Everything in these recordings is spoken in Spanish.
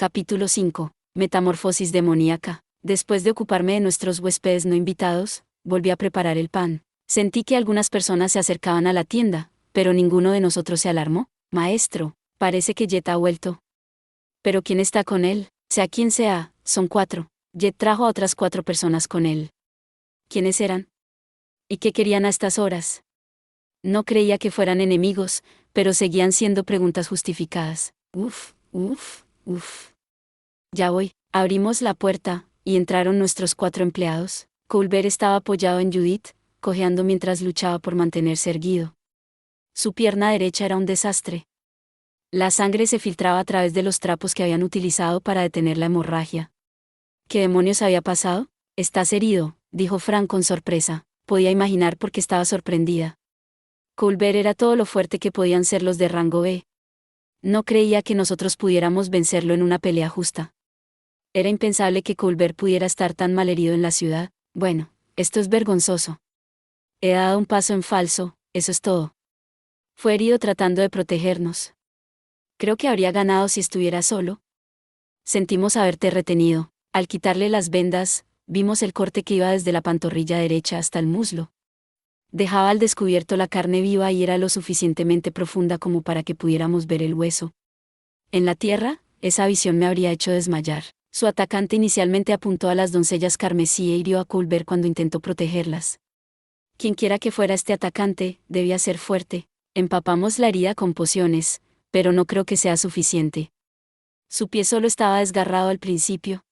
Capítulo 5. Metamorfosis demoníaca. Después de ocuparme de nuestros huéspedes no invitados, volví a preparar el pan. Sentí que algunas personas se acercaban a la tienda, pero ninguno de nosotros se alarmó. Maestro, parece que Jet ha vuelto. ¿Pero quién está con él? Sea quien sea, son 4. Jet trajo a otras 4 personas con él. ¿Quiénes eran? ¿Y qué querían a estas horas? No creía que fueran enemigos, pero seguían siendo preguntas justificadas. Uf. Ya voy. Abrimos la puerta, y entraron nuestros 4 empleados. Colbert estaba apoyado en Judith, cojeando mientras luchaba por mantenerse erguido. Su pierna derecha era un desastre. La sangre se filtraba a través de los trapos que habían utilizado para detener la hemorragia. ¿Qué demonios había pasado? Estás herido, dijo Frank con sorpresa. Podía imaginar por qué estaba sorprendida. Colbert era todo lo fuerte que podían ser los de rango B. No creía que nosotros pudiéramos vencerlo en una pelea justa. Era impensable que Colbert pudiera estar tan malherido en la ciudad. Bueno, esto es vergonzoso. He dado un paso en falso, eso es todo. Fue herido tratando de protegernos. Creo que habría ganado si estuviera solo. Sentimos haberte retenido. Al quitarle las vendas, vimos el corte que iba desde la pantorrilla derecha hasta el muslo. Dejaba al descubierto la carne viva y era lo suficientemente profunda como para que pudiéramos ver el hueso. En la tierra, esa visión me habría hecho desmayar. Su atacante inicialmente apuntó a las doncellas carmesí e hirió a Colbert cuando intentó protegerlas. Quienquiera que fuera este atacante, debía ser fuerte. Empapamos la herida con pociones, pero no creo que sea suficiente. Su pie solo estaba desgarrado al principio.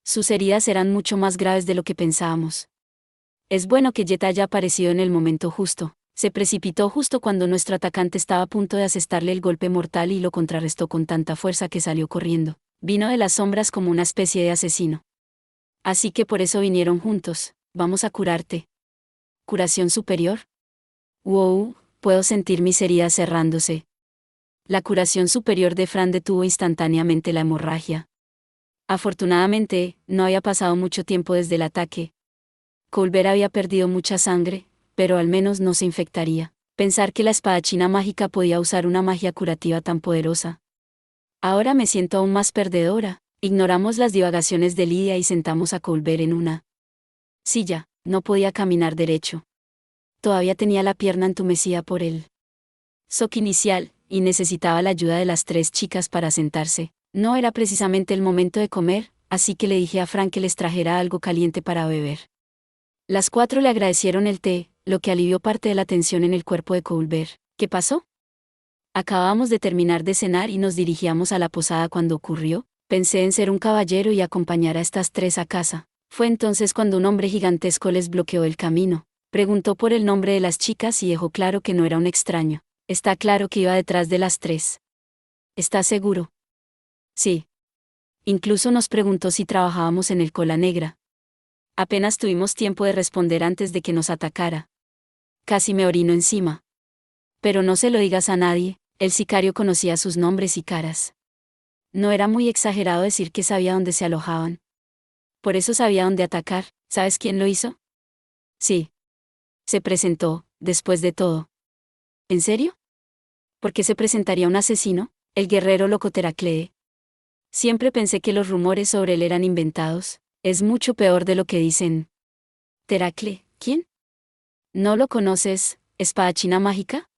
Sus heridas eran mucho más graves de lo que pensábamos. Es bueno que Jet haya aparecido en el momento justo. Se precipitó justo cuando nuestro atacante estaba a punto de asestarle el golpe mortal y lo contrarrestó con tanta fuerza que salió corriendo. Vino de las sombras como una especie de asesino. Así que por eso vinieron juntos. Vamos a curarte. ¿Curación superior? Wow, puedo sentir mis heridas cerrándose. La curación superior de Fran detuvo instantáneamente la hemorragia. Afortunadamente, no había pasado mucho tiempo desde el ataque. Colbert había perdido mucha sangre, pero al menos no se infectaría. Pensar que la espadachina mágica podía usar una magia curativa tan poderosa. Ahora me siento aún más perdedora. Ignoramos las divagaciones de Lidia y sentamos a Colbert en una silla. No podía caminar derecho. Todavía tenía la pierna entumecida por el shock inicial, y necesitaba la ayuda de las 3 chicas para sentarse. No era precisamente el momento de comer, así que le dije a Frank que les trajera algo caliente para beber. Las 4 le agradecieron el té, lo que alivió parte de la tensión en el cuerpo de Colbert. ¿Qué pasó? Acabábamos de terminar de cenar y nos dirigíamos a la posada cuando ocurrió. Pensé en ser un caballero y acompañar a estas 3 a casa. Fue entonces cuando un hombre gigantesco les bloqueó el camino. Preguntó por el nombre de las chicas y dejó claro que no era un extraño. Está claro que iba detrás de las 3. ¿Estás seguro? Sí. Incluso nos preguntó si trabajábamos en el Cola Negra. Apenas tuvimos tiempo de responder antes de que nos atacara. Casi me orino encima. Pero no se lo digas a nadie, el sicario conocía sus nombres y caras. No era muy exagerado decir que sabía dónde se alojaban. Por eso sabía dónde atacar. ¿Sabes quién lo hizo? Sí. Se presentó, después de todo. ¿En serio? ¿Por qué se presentaría un asesino? El guerrero loco Teraclee. Siempre pensé que los rumores sobre él eran inventados. Es mucho peor de lo que dicen. Teraclee, ¿quién? ¿No lo conoces, espadachina mágica?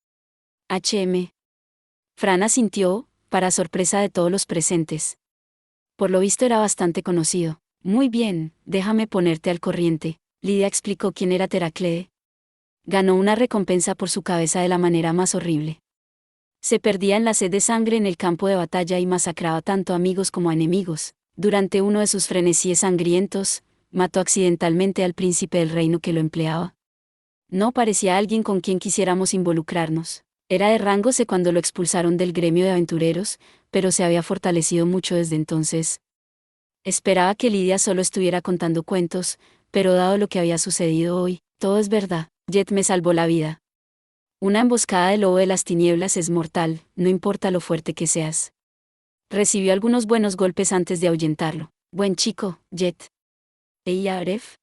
HM. Fran asintió, para sorpresa de todos los presentes. Por lo visto era bastante conocido. Muy bien, déjame ponerte al corriente. Lidia explicó quién era Teraclee. Ganó una recompensa por su cabeza de la manera más horrible. Se perdía en la sed de sangre en el campo de batalla y masacraba tanto a amigos como a enemigos. Durante uno de sus frenesíes sangrientos, mató accidentalmente al príncipe del reino que lo empleaba. No parecía alguien con quien quisiéramos involucrarnos. Era de rango C cuando lo expulsaron del gremio de aventureros, pero se había fortalecido mucho desde entonces. Esperaba que Lidia solo estuviera contando cuentos, pero dado lo que había sucedido hoy, todo es verdad. Jet me salvó la vida. Una emboscada del lobo de las tinieblas es mortal, no importa lo fuerte que seas. Recibió algunos buenos golpes antes de ahuyentarlo. Buen chico, Jet. ¿Ella Aref?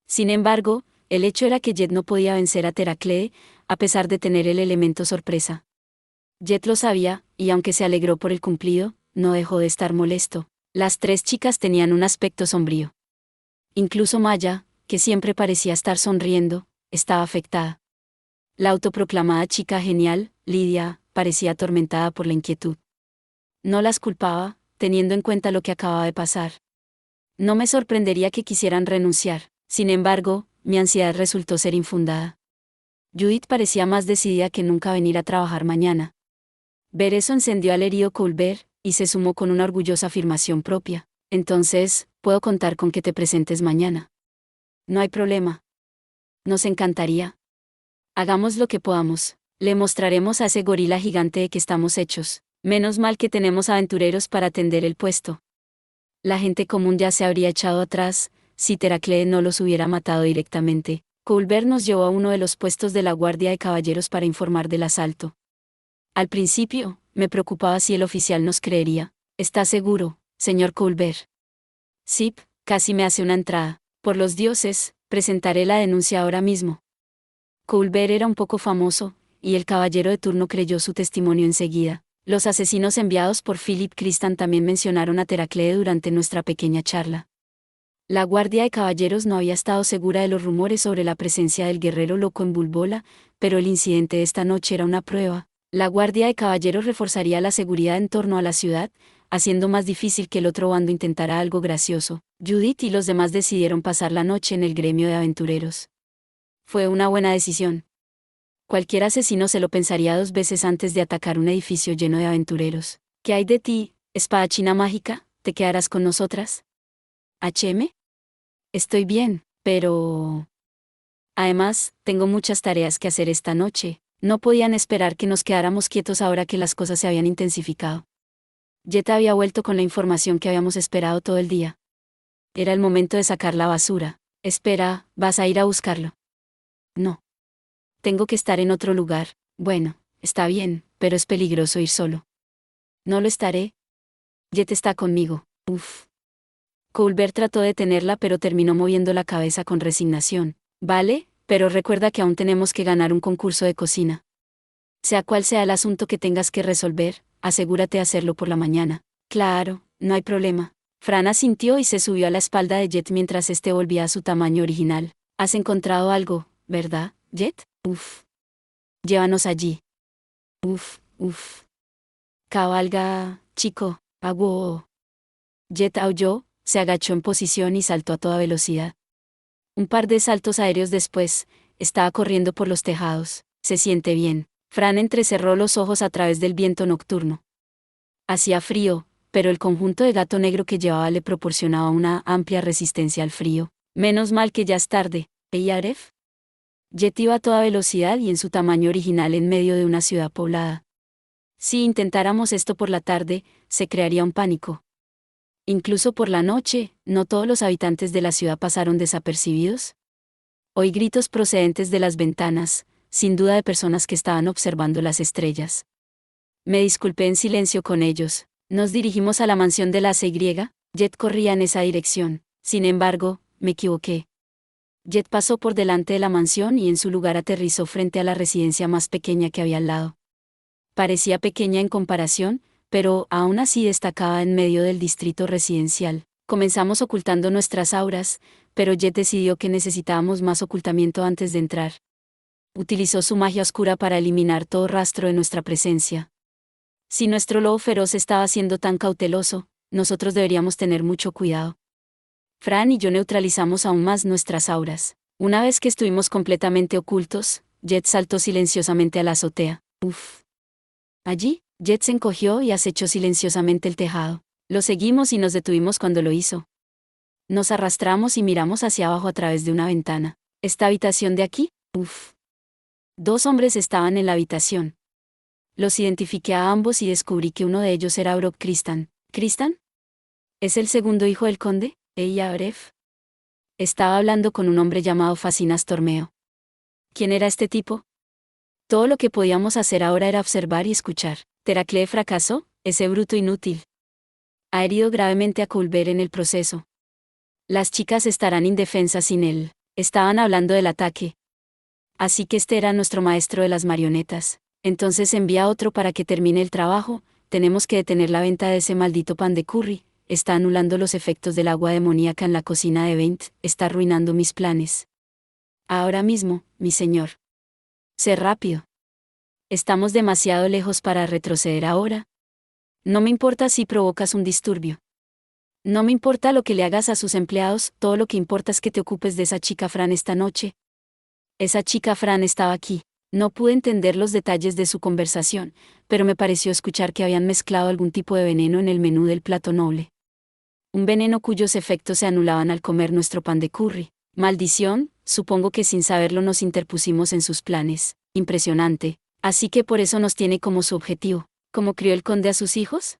Sin embargo, el hecho era que Jet no podía vencer a Teraclee, a pesar de tener el elemento sorpresa. Jet lo sabía, y aunque se alegró por el cumplido, no dejó de estar molesto. Las 3 chicas tenían un aspecto sombrío. Incluso Maya, que siempre parecía estar sonriendo, estaba afectada. La autoproclamada chica genial, Lidia, parecía atormentada por la inquietud. No las culpaba, teniendo en cuenta lo que acababa de pasar. No me sorprendería que quisieran renunciar, sin embargo, mi ansiedad resultó ser infundada. Judith parecía más decidida que nunca a venir a trabajar mañana. Ver eso encendió al herido Colbert, y se sumó con una orgullosa afirmación propia. Entonces, puedo contar con que te presentes mañana. No hay problema. Nos encantaría. Hagamos lo que podamos. Le mostraremos a ese gorila gigante de que estamos hechos. Menos mal que tenemos aventureros para atender el puesto. La gente común ya se habría echado atrás, si Teraclee no los hubiera matado directamente. Colbert nos llevó a uno de los puestos de la Guardia de Caballeros para informar del asalto. Al principio, me preocupaba si el oficial nos creería. ¿Está seguro, señor Colbert? Sip, casi me hace una entrada. Por los dioses, presentaré la denuncia ahora mismo. Colbert era un poco famoso, y el caballero de turno creyó su testimonio enseguida. Los asesinos enviados por Philip Cristan también mencionaron a Teraclee durante nuestra pequeña charla. La Guardia de Caballeros no había estado segura de los rumores sobre la presencia del guerrero loco en Bulbola, pero el incidente de esta noche era una prueba. La Guardia de Caballeros reforzaría la seguridad en torno a la ciudad, haciendo más difícil que el otro bando intentara algo gracioso. Judith y los demás decidieron pasar la noche en el gremio de aventureros. Fue una buena decisión. Cualquier asesino se lo pensaría 2 veces antes de atacar un edificio lleno de aventureros. ¿Qué hay de ti, espadachina mágica? ¿Te quedarás con nosotras? ¿HM? Estoy bien, pero... Además, tengo muchas tareas que hacer esta noche. No podían esperar que nos quedáramos quietos ahora que las cosas se habían intensificado. Jet había vuelto con la información que habíamos esperado todo el día. Era el momento de sacar la basura. Espera, ¿vas a ir a buscarlo? No. Tengo que estar en otro lugar. Bueno, está bien, pero es peligroso ir solo. No lo estaré. Jet está conmigo. Uf. Colbert trató de detenerla pero terminó moviendo la cabeza con resignación. Vale, pero recuerda que aún tenemos que ganar un concurso de cocina. Sea cual sea el asunto que tengas que resolver, asegúrate de hacerlo por la mañana. Claro, no hay problema. Fran asintió y se subió a la espalda de Jet mientras este volvía a su tamaño original. Has encontrado algo, ¿verdad, Jet? Uf. Llévanos allí. Uf, uf. Cabalga, chico, aguó. Jet aulló, se agachó en posición y saltó a toda velocidad. Un par de saltos aéreos después, estaba corriendo por los tejados. Se siente bien. Fran entrecerró los ojos a través del viento nocturno. Hacía frío, pero el conjunto de gato negro que llevaba le proporcionaba una amplia resistencia al frío. Menos mal que ya es tarde. ¿Eh, Aref? Jet iba a toda velocidad y en su tamaño original en medio de una ciudad poblada. Si intentáramos esto por la tarde, se crearía un pánico. Incluso por la noche, ¿no todos los habitantes de la ciudad pasaron desapercibidos? Oí gritos procedentes de las ventanas, sin duda de personas que estaban observando las estrellas. Me disculpé en silencio con ellos. Nos dirigimos a la mansión de la CY. Jet corría en esa dirección. Sin embargo, me equivoqué. Jet pasó por delante de la mansión y en su lugar aterrizó frente a la residencia más pequeña que había al lado. Parecía pequeña en comparación, pero aún así destacaba en medio del distrito residencial. Comenzamos ocultando nuestras auras, pero Jet decidió que necesitábamos más ocultamiento antes de entrar. Utilizó su magia oscura para eliminar todo rastro de nuestra presencia. Si nuestro lobo feroz estaba siendo tan cauteloso, nosotros deberíamos tener mucho cuidado. Fran y yo neutralizamos aún más nuestras auras. Una vez que estuvimos completamente ocultos, Jet saltó silenciosamente a la azotea. Uf. Allí, Jet se encogió y acechó silenciosamente el tejado. Lo seguimos y nos detuvimos cuando lo hizo. Nos arrastramos y miramos hacia abajo a través de una ventana. ¿Esta habitación de aquí? Uf. 2 hombres estaban en la habitación. Los identifiqué a ambos y descubrí que uno de ellos era Brock Cristan. ¿Cristan? ¿Es el segundo hijo del conde? Ella Bref. Estaba hablando con un hombre llamado Facinas Tormeo. ¿Quién era este tipo? Todo lo que podíamos hacer ahora era observar y escuchar. Teraclee fracasó, ese bruto inútil. Ha herido gravemente a Colbert en el proceso. Las chicas estarán indefensas sin él. Estaban hablando del ataque. Así que este era nuestro maestro de las marionetas. Entonces envía a otro para que termine el trabajo. tenemos que detener la venta de ese maldito pan de curry, está anulando los efectos del agua demoníaca en la cocina de Bent, está arruinando mis planes. Ahora mismo, mi señor. Sé rápido. Estamos demasiado lejos para retroceder ahora. No me importa si provocas un disturbio. No me importa lo que le hagas a sus empleados, todo lo que importa es que te ocupes de esa chica Fran esta noche. Esa chica Fran estaba aquí. No pude entender los detalles de su conversación, pero me pareció escuchar que habían mezclado algún tipo de veneno en el menú del plato noble. Un veneno cuyos efectos se anulaban al comer nuestro pan de curry. Maldición, supongo que sin saberlo nos interpusimos en sus planes. Impresionante. Así que por eso nos tiene como su objetivo. ¿Cómo crió el conde a sus hijos?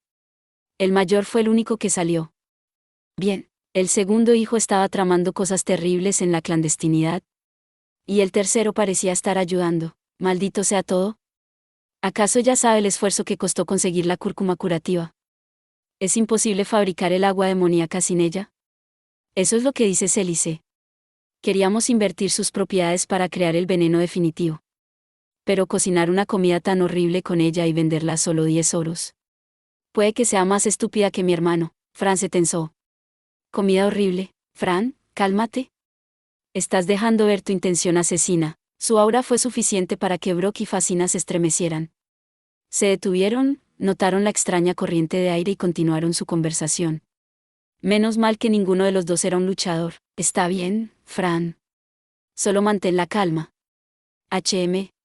El mayor fue el único que salió. Bien, el segundo hijo estaba tramando cosas terribles en la clandestinidad. Y el tercero parecía estar ayudando. Maldito sea todo. ¿Acaso ya sabe el esfuerzo que costó conseguir la cúrcuma curativa? ¿Es imposible fabricar el agua demoníaca sin ella? Eso es lo que dice Célice. Queríamos invertir sus propiedades para crear el veneno definitivo. Pero cocinar una comida tan horrible con ella y venderla solo 10 oros. Puede que sea más estúpida que mi hermano. Fran se tensó. Comida horrible. Fran, cálmate. Estás dejando ver tu intención asesina. Su aura fue suficiente para que Brock y Fascina se estremecieran. Se detuvieron, notaron la extraña corriente de aire y continuaron su conversación. Menos mal que ninguno de los dos era un luchador. Está bien, Fran. Solo mantén la calma.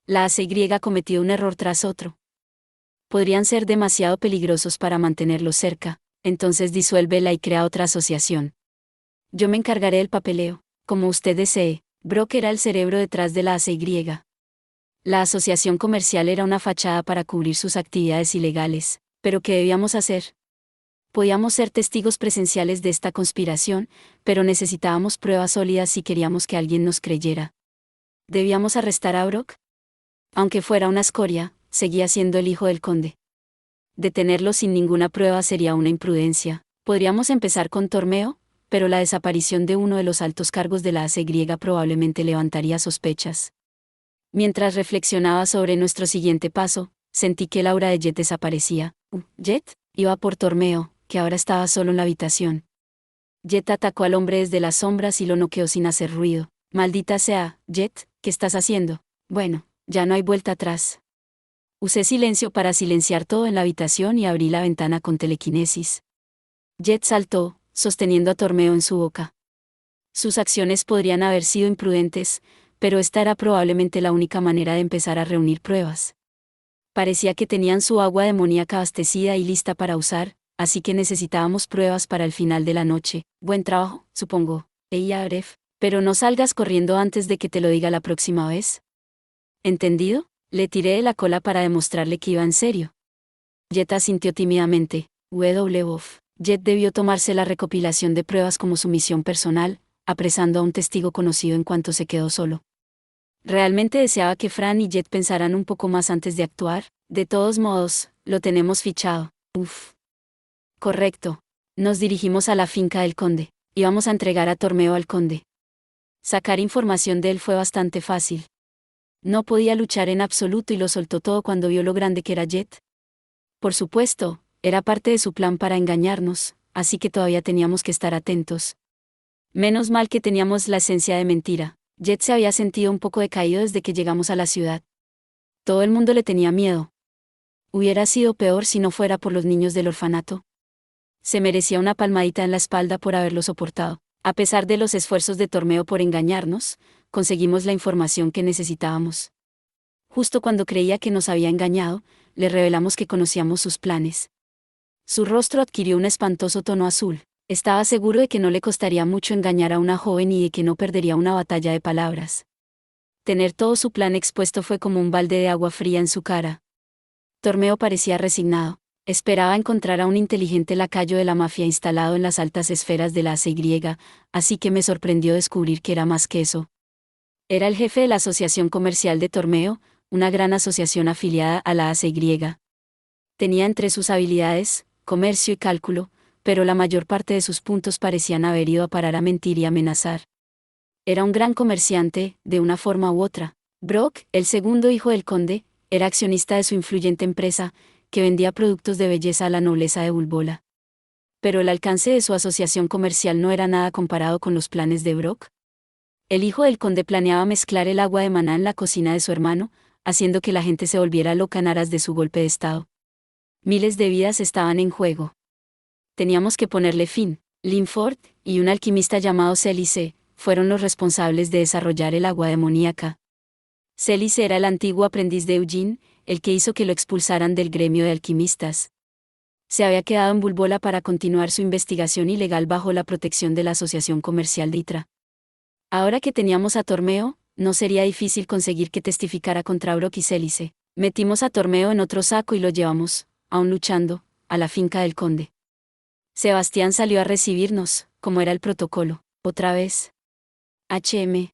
La ACY ha cometido un error tras otro. Podrían ser demasiado peligrosos para mantenerlos cerca, entonces disuélvela y crea otra asociación. Yo me encargaré del papeleo, como usted desee. Brock era el cerebro detrás de la ACY. La asociación comercial era una fachada para cubrir sus actividades ilegales, pero ¿qué debíamos hacer? Podíamos ser testigos presenciales de esta conspiración, pero necesitábamos pruebas sólidas si queríamos que alguien nos creyera. ¿Debíamos arrestar a Brock? Aunque fuera una escoria, seguía siendo el hijo del conde. Detenerlo sin ninguna prueba sería una imprudencia. Podríamos empezar con Tormeo, pero la desaparición de uno de los altos cargos de la ACY probablemente levantaría sospechas. Mientras reflexionaba sobre nuestro siguiente paso, sentí que el aura de Jet desaparecía. Jet iba por Tormeo, que ahora estaba solo en la habitación. Jet atacó al hombre desde las sombras y lo noqueó sin hacer ruido. Maldita sea, Jet, ¿qué estás haciendo? Bueno, ya no hay vuelta atrás. Usé silencio para silenciar todo en la habitación y abrí la ventana con telequinesis. Jet saltó, sosteniendo a Tormeo en su boca. Sus acciones podrían haber sido imprudentes, pero esta era probablemente la única manera de empezar a reunir pruebas. Parecía que tenían su agua demoníaca abastecida y lista para usar, así que necesitábamos pruebas para el final de la noche. Buen trabajo, supongo. Bref, pero no salgas corriendo antes de que te lo diga la próxima vez. ¿Entendido? Le tiré de la cola para demostrarle que iba en serio. Jet asintió tímidamente. Jet debió tomarse la recopilación de pruebas como su misión personal, apresando a un testigo conocido en cuanto se quedó solo. Realmente deseaba que Fran y Jet pensaran un poco más antes de actuar. De todos modos, lo tenemos fichado. Correcto. Nos dirigimos a la finca del conde. Íbamos a entregar a Tormeo al conde. Sacar información de él fue bastante fácil. No podía luchar en absoluto y lo soltó todo cuando vio lo grande que era Jet. Por supuesto, era parte de su plan para engañarnos, así que todavía teníamos que estar atentos. Menos mal que teníamos la esencia de mentira. Jet se había sentido un poco decaído desde que llegamos a la ciudad. Todo el mundo le tenía miedo. Hubiera sido peor si no fuera por los niños del orfanato. Se merecía una palmadita en la espalda por haberlo soportado. A pesar de los esfuerzos de Tormeo por engañarnos, conseguimos la información que necesitábamos. Justo cuando creía que nos había engañado, le revelamos que conocíamos sus planes. Su rostro adquirió un espantoso tono azul. Estaba seguro de que no le costaría mucho engañar a una joven y de que no perdería una batalla de palabras. Tener todo su plan expuesto fue como un balde de agua fría en su cara. Tormeo parecía resignado. Esperaba encontrar a un inteligente lacayo de la mafia instalado en las altas esferas de la ACY, así que me sorprendió descubrir que era más que eso. Era el jefe de la Asociación Comercial de Tormeo, una gran asociación afiliada a la ACY. Tenía entre sus habilidades, comercio y cálculo, pero la mayor parte de sus puntos parecían haber ido a parar a mentir y amenazar. Era un gran comerciante, de una forma u otra. Brock, el segundo hijo del conde, era accionista de su influyente empresa, que vendía productos de belleza a la nobleza de Bulbola. Pero el alcance de su asociación comercial no era nada comparado con los planes de Brock. El hijo del conde planeaba mezclar el agua de maná en la cocina de su hermano, haciendo que la gente se volviera loca en aras de su golpe de estado. Miles de vidas estaban en juego. Teníamos que ponerle fin. Linford y un alquimista llamado Célice fueron los responsables de desarrollar el agua demoníaca. Célice era el antiguo aprendiz de Eugene, el que hizo que lo expulsaran del gremio de alquimistas. Se había quedado en Bulbola para continuar su investigación ilegal bajo la protección de la Asociación Comercial de Itra. Ahora que teníamos a Tormeo, no sería difícil conseguir que testificara contra Brock y Célice. Metimos a Tormeo en otro saco y lo llevamos, aún luchando, a la finca del conde. Sebastián salió a recibirnos, como era el protocolo. Otra vez. HM.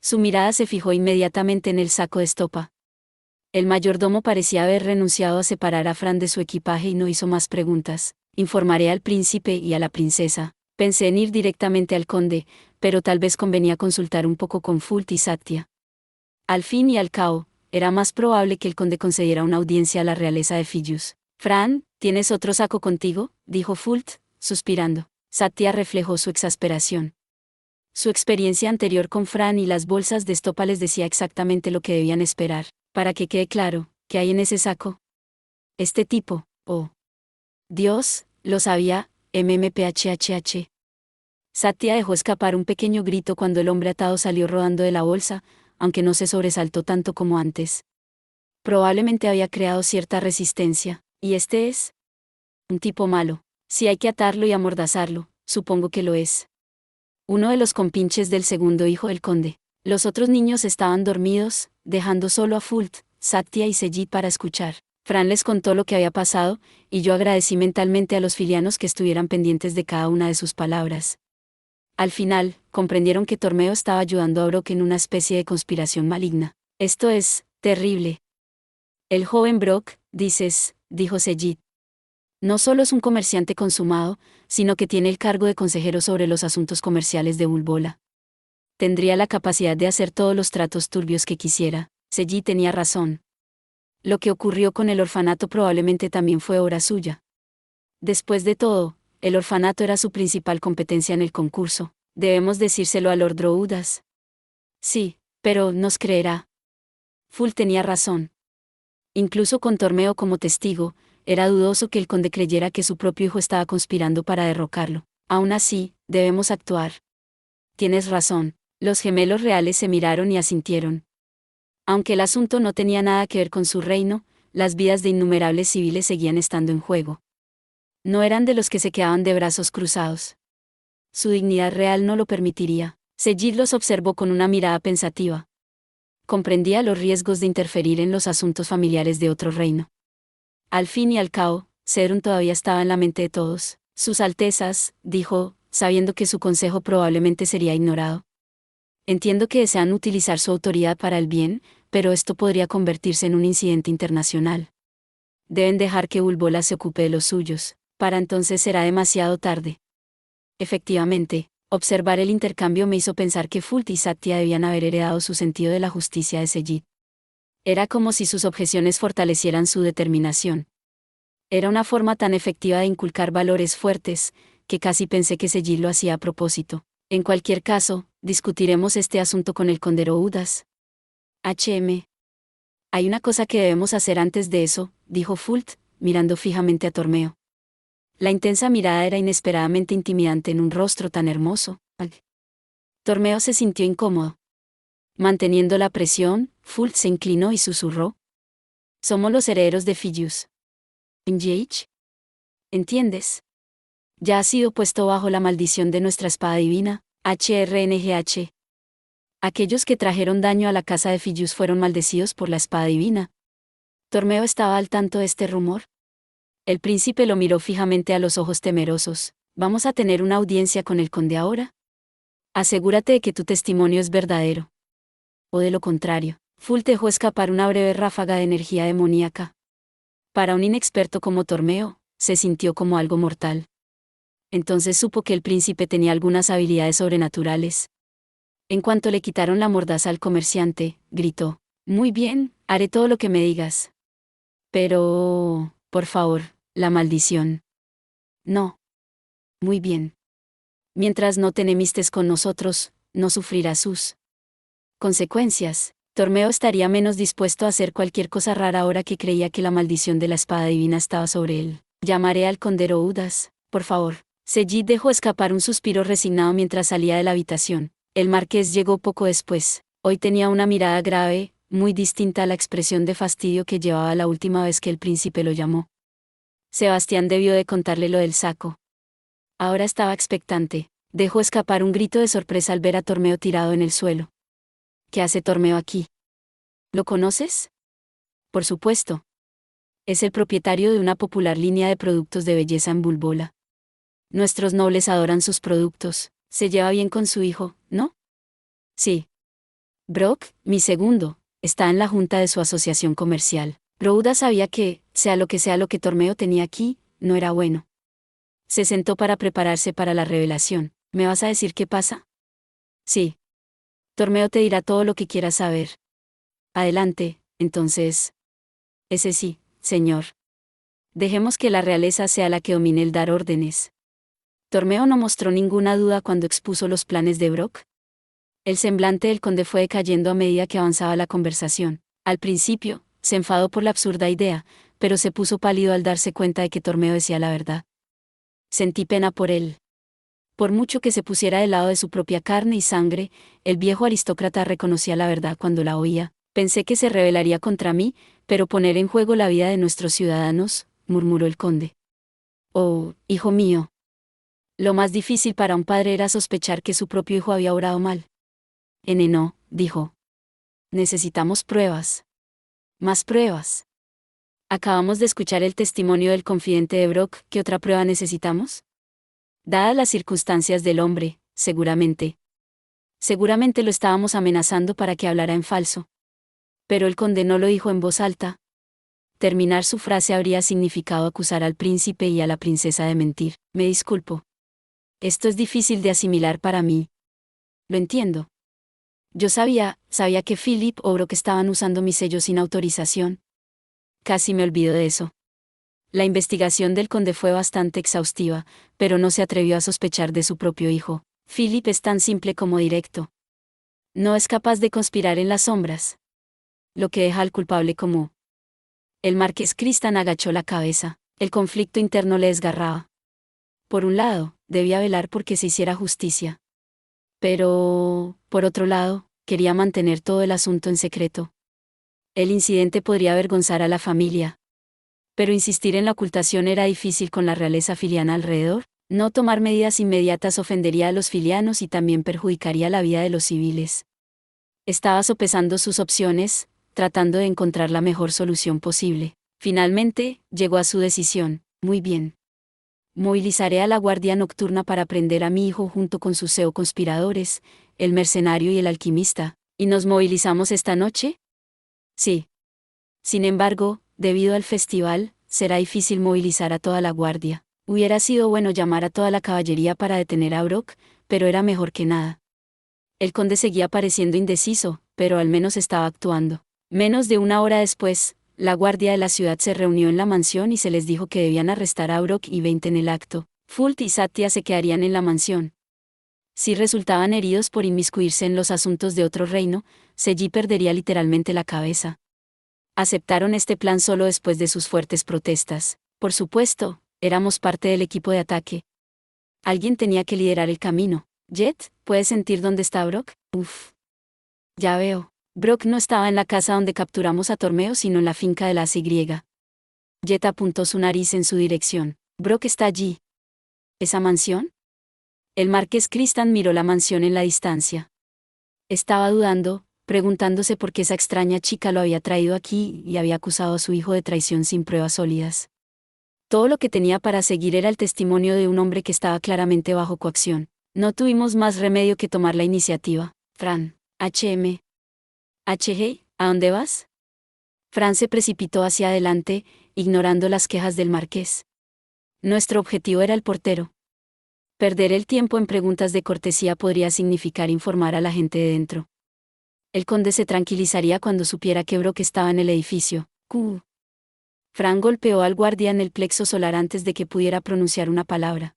Su mirada se fijó inmediatamente en el saco de estopa. El mayordomo parecía haber renunciado a separar a Fran de su equipaje y no hizo más preguntas. Informaré al príncipe y a la princesa. Pensé en ir directamente al conde, pero tal vez convenía consultar un poco con Fult y Satya. Al fin y al cabo, era más probable que el conde concediera una audiencia a la realeza de Fillus. Fran, ¿tienes otro saco contigo?, dijo Fult, suspirando. Satya reflejó su exasperación. Su experiencia anterior con Fran y las bolsas de estopa les decía exactamente lo que debían esperar. Para que quede claro, ¿qué hay en ese saco? Este tipo, oh. Dios, lo sabía, MMPHHH. Satya dejó escapar un pequeño grito cuando el hombre atado salió rodando de la bolsa, aunque no se sobresaltó tanto como antes. Probablemente había creado cierta resistencia, y este es un tipo malo. Si hay que atarlo y amordazarlo, supongo que lo es. Uno de los compinches del segundo hijo del conde. Los otros niños estaban dormidos, dejando solo a Fult, Satya y Sejit para escuchar. Fran les contó lo que había pasado, y yo agradecí mentalmente a los filianos que estuvieran pendientes de cada una de sus palabras. Al final, comprendieron que Tormeo estaba ayudando a Brock en una especie de conspiración maligna. Esto es terrible. El joven Brock, dices, dijo Sejit. No solo es un comerciante consumado, sino que tiene el cargo de consejero sobre los asuntos comerciales de Bulbola. Tendría la capacidad de hacer todos los tratos turbios que quisiera. Sejit tenía razón. Lo que ocurrió con el orfanato probablemente también fue obra suya. Después de todo, el orfanato era su principal competencia en el concurso. Debemos decírselo a Lord Droudas. Sí, pero nos creerá. Fult tenía razón. Incluso con Tormeo como testigo, era dudoso que el conde creyera que su propio hijo estaba conspirando para derrocarlo. Aún así, debemos actuar. Tienes razón. Los gemelos reales se miraron y asintieron. Aunque el asunto no tenía nada que ver con su reino, las vidas de innumerables civiles seguían estando en juego. No eran de los que se quedaban de brazos cruzados. Su dignidad real no lo permitiría. Sejit los observó con una mirada pensativa. Comprendía los riesgos de interferir en los asuntos familiares de otro reino. Al fin y al cabo, Cedrún todavía estaba en la mente de todos. Sus Altezas, dijo, sabiendo que su consejo probablemente sería ignorado. Entiendo que desean utilizar su autoridad para el bien, pero esto podría convertirse en un incidente internacional. Deben dejar que Bulbola se ocupe de los suyos, para entonces será demasiado tarde. Efectivamente, observar el intercambio me hizo pensar que Fult y Satya debían haber heredado su sentido de la justicia de Sejit. Era como si sus objeciones fortalecieran su determinación. Era una forma tan efectiva de inculcar valores fuertes, que casi pensé que Sejit lo hacía a propósito. En cualquier caso, discutiremos este asunto con el conde Droudas. HM. Hay una cosa que debemos hacer antes de eso, dijo Fult, mirando fijamente a Tormeo. La intensa mirada era inesperadamente intimidante en un rostro tan hermoso. Tormeo se sintió incómodo. Manteniendo la presión, Fult se inclinó y susurró. Somos los herederos de Fillus. ¿Engage? ¿Entiendes? Ya ha sido puesto bajo la maldición de nuestra espada divina, HRNGH. Aquellos que trajeron daño a la casa de Fillus fueron maldecidos por la espada divina. ¿Tormeo estaba al tanto de este rumor? El príncipe lo miró fijamente a los ojos temerosos. ¿Vamos a tener una audiencia con el conde ahora? Asegúrate de que tu testimonio es verdadero. O de lo contrario. Fult dejó escapar una breve ráfaga de energía demoníaca. Para un inexperto como Tormeo, se sintió como algo mortal. Entonces supo que el príncipe tenía algunas habilidades sobrenaturales. En cuanto le quitaron la mordaza al comerciante, gritó: Muy bien, haré todo lo que me digas. Pero, por favor, la maldición. No. Muy bien. Mientras no te enemistes con nosotros, no sufrirás sus consecuencias. Tormeo estaría menos dispuesto a hacer cualquier cosa rara ahora que creía que la maldición de la espada divina estaba sobre él. Llamaré al condero Udas, por favor. Sejid dejó escapar un suspiro resignado mientras salía de la habitación. El marqués llegó poco después. Hoy tenía una mirada grave, muy distinta a la expresión de fastidio que llevaba la última vez que el príncipe lo llamó. Sebastián debió de contarle lo del saco. Ahora estaba expectante. Dejó escapar un grito de sorpresa al ver a Tormeo tirado en el suelo. ¿Qué hace Tormeo aquí? ¿Lo conoces? Por supuesto. Es el propietario de una popular línea de productos de belleza en Bulbola. Nuestros nobles adoran sus productos. Se lleva bien con su hijo, ¿no? Sí. Brock, mi segundo, está en la junta de su asociación comercial. Rouda sabía que, sea lo que Tormeo tenía aquí, no era bueno. Se sentó para prepararse para la revelación. ¿Me vas a decir qué pasa? Sí. Tormeo te dirá todo lo que quieras saber. Adelante, entonces. Ese sí, señor. Dejemos que la realeza sea la que domine el dar órdenes. Tormeo no mostró ninguna duda cuando expuso los planes de Brock. El semblante del conde fue decayendo a medida que avanzaba la conversación. Al principio, se enfadó por la absurda idea, pero se puso pálido al darse cuenta de que Tormeo decía la verdad. Sentí pena por él. Por mucho que se pusiera del lado de su propia carne y sangre, el viejo aristócrata reconocía la verdad cuando la oía. Pensé que se rebelaría contra mí, pero poner en juego la vida de nuestros ciudadanos, murmuró el conde. Oh, hijo mío. Lo más difícil para un padre era sospechar que su propio hijo había obrado mal. No, dijo. Necesitamos pruebas. Más pruebas. Acabamos de escuchar el testimonio del confidente de Brock. ¿Qué otra prueba necesitamos? Dadas las circunstancias del hombre, seguramente. Seguramente lo estábamos amenazando para que hablara en falso. Pero el conde no lo dijo en voz alta. Terminar su frase habría significado acusar al príncipe y a la princesa de mentir. Me disculpo. Esto es difícil de asimilar para mí. Lo entiendo. Yo sabía que Philip o Brock estaban usando mi sello sin autorización. Casi me olvido de eso. La investigación del conde fue bastante exhaustiva, pero no se atrevió a sospechar de su propio hijo. Philip es tan simple como directo. No es capaz de conspirar en las sombras. Lo que deja al culpable como... El marqués Cristan agachó la cabeza. El conflicto interno le desgarraba. Por un lado, debía velar porque se hiciera justicia. Pero, por otro lado, quería mantener todo el asunto en secreto. El incidente podría avergonzar a la familia. Pero insistir en la ocultación era difícil con la realeza filiana alrededor. No tomar medidas inmediatas ofendería a los filianos y también perjudicaría la vida de los civiles. Estaba sopesando sus opciones, tratando de encontrar la mejor solución posible. Finalmente, llegó a su decisión. Muy bien. Movilizaré a la guardia nocturna para prender a mi hijo junto con sus conspiradores, el mercenario y el alquimista. ¿Y nos movilizamos esta noche? Sí. Sin embargo, debido al festival, será difícil movilizar a toda la guardia. Hubiera sido bueno llamar a toda la caballería para detener a Brock, pero era mejor que nada. El conde seguía pareciendo indeciso, pero al menos estaba actuando. Menos de una hora después, la guardia de la ciudad se reunió en la mansión y se les dijo que debían arrestar a Brock y 20 en el acto. Fult y Satya se quedarían en la mansión. Si resultaban heridos por inmiscuirse en los asuntos de otro reino, Seji perdería literalmente la cabeza. Aceptaron este plan solo después de sus fuertes protestas. Por supuesto, éramos parte del equipo de ataque. Alguien tenía que liderar el camino. Jet, ¿puedes sentir dónde está Brock? Uf. Ya veo. Brock no estaba en la casa donde capturamos a Tormeo sino en la finca de la Y. Jet apuntó su nariz en su dirección. Brock está allí. ¿Esa mansión? El marqués Cristan miró la mansión en la distancia. Estaba dudando, preguntándose por qué esa extraña chica lo había traído aquí y había acusado a su hijo de traición sin pruebas sólidas. Todo lo que tenía para seguir era el testimonio de un hombre que estaba claramente bajo coacción. No tuvimos más remedio que tomar la iniciativa. Fran, HM. HG, ¿a dónde vas? Fran se precipitó hacia adelante, ignorando las quejas del marqués. Nuestro objetivo era el portero. Perder el tiempo en preguntas de cortesía podría significar informar a la gente de dentro. El conde se tranquilizaría cuando supiera que Brock estaba en el edificio. Fran golpeó al guardia en el plexo solar antes de que pudiera pronunciar una palabra.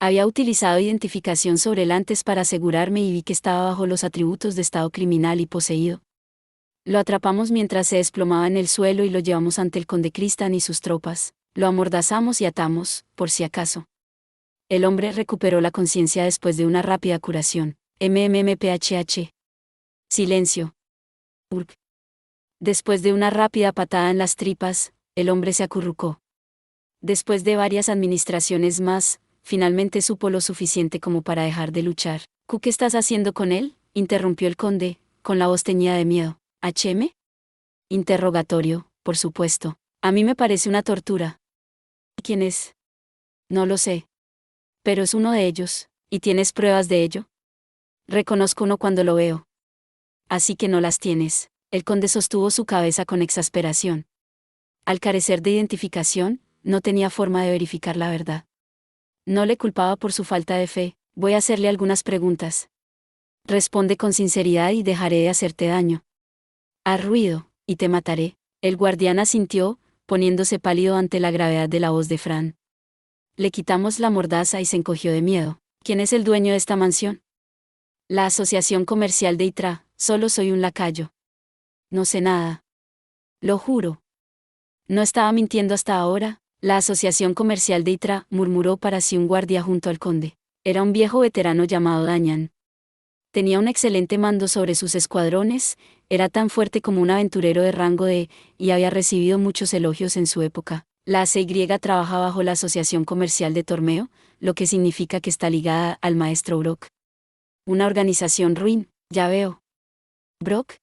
Había utilizado identificación sobre él antes para asegurarme y vi que estaba bajo los atributos de estado criminal y poseído. Lo atrapamos mientras se desplomaba en el suelo y lo llevamos ante el conde Cristan y sus tropas. Lo amordazamos y atamos, por si acaso. El hombre recuperó la conciencia después de una rápida curación. MMMPHH. Silencio. Urk. Después de una rápida patada en las tripas, el hombre se acurrucó. Después de varias administraciones más, finalmente supo lo suficiente como para dejar de luchar. ¿Qué estás haciendo con él?, interrumpió el conde, con la voz teñida de miedo. ¿HM? Interrogatorio, por supuesto. A mí me parece una tortura. ¿Quién es? No lo sé. Pero es uno de ellos, ¿y tienes pruebas de ello? Reconozco uno cuando lo veo. Así que no las tienes. El conde sostuvo su cabeza con exasperación. Al carecer de identificación, no tenía forma de verificar la verdad. No le culpaba por su falta de fe. Voy a hacerle algunas preguntas. Responde con sinceridad y dejaré de hacerte daño. Haz ruido, y te mataré. El guardián asintió, poniéndose pálido ante la gravedad de la voz de Fran. Le quitamos la mordaza y se encogió de miedo. ¿Quién es el dueño de esta mansión? La Asociación Comercial de Itra. Solo soy un lacayo. No sé nada. Lo juro. No estaba mintiendo hasta ahora. La Asociación Comercial de Itra, murmuró para sí un guardia junto al conde. Era un viejo veterano llamado Dañan. Tenía un excelente mando sobre sus escuadrones, era tan fuerte como un aventurero de rango D, y había recibido muchos elogios en su época. La ACY trabaja bajo la Asociación Comercial de Tormeo, lo que significa que está ligada al maestro Brock. Una organización ruin, ya veo. ¿Brock?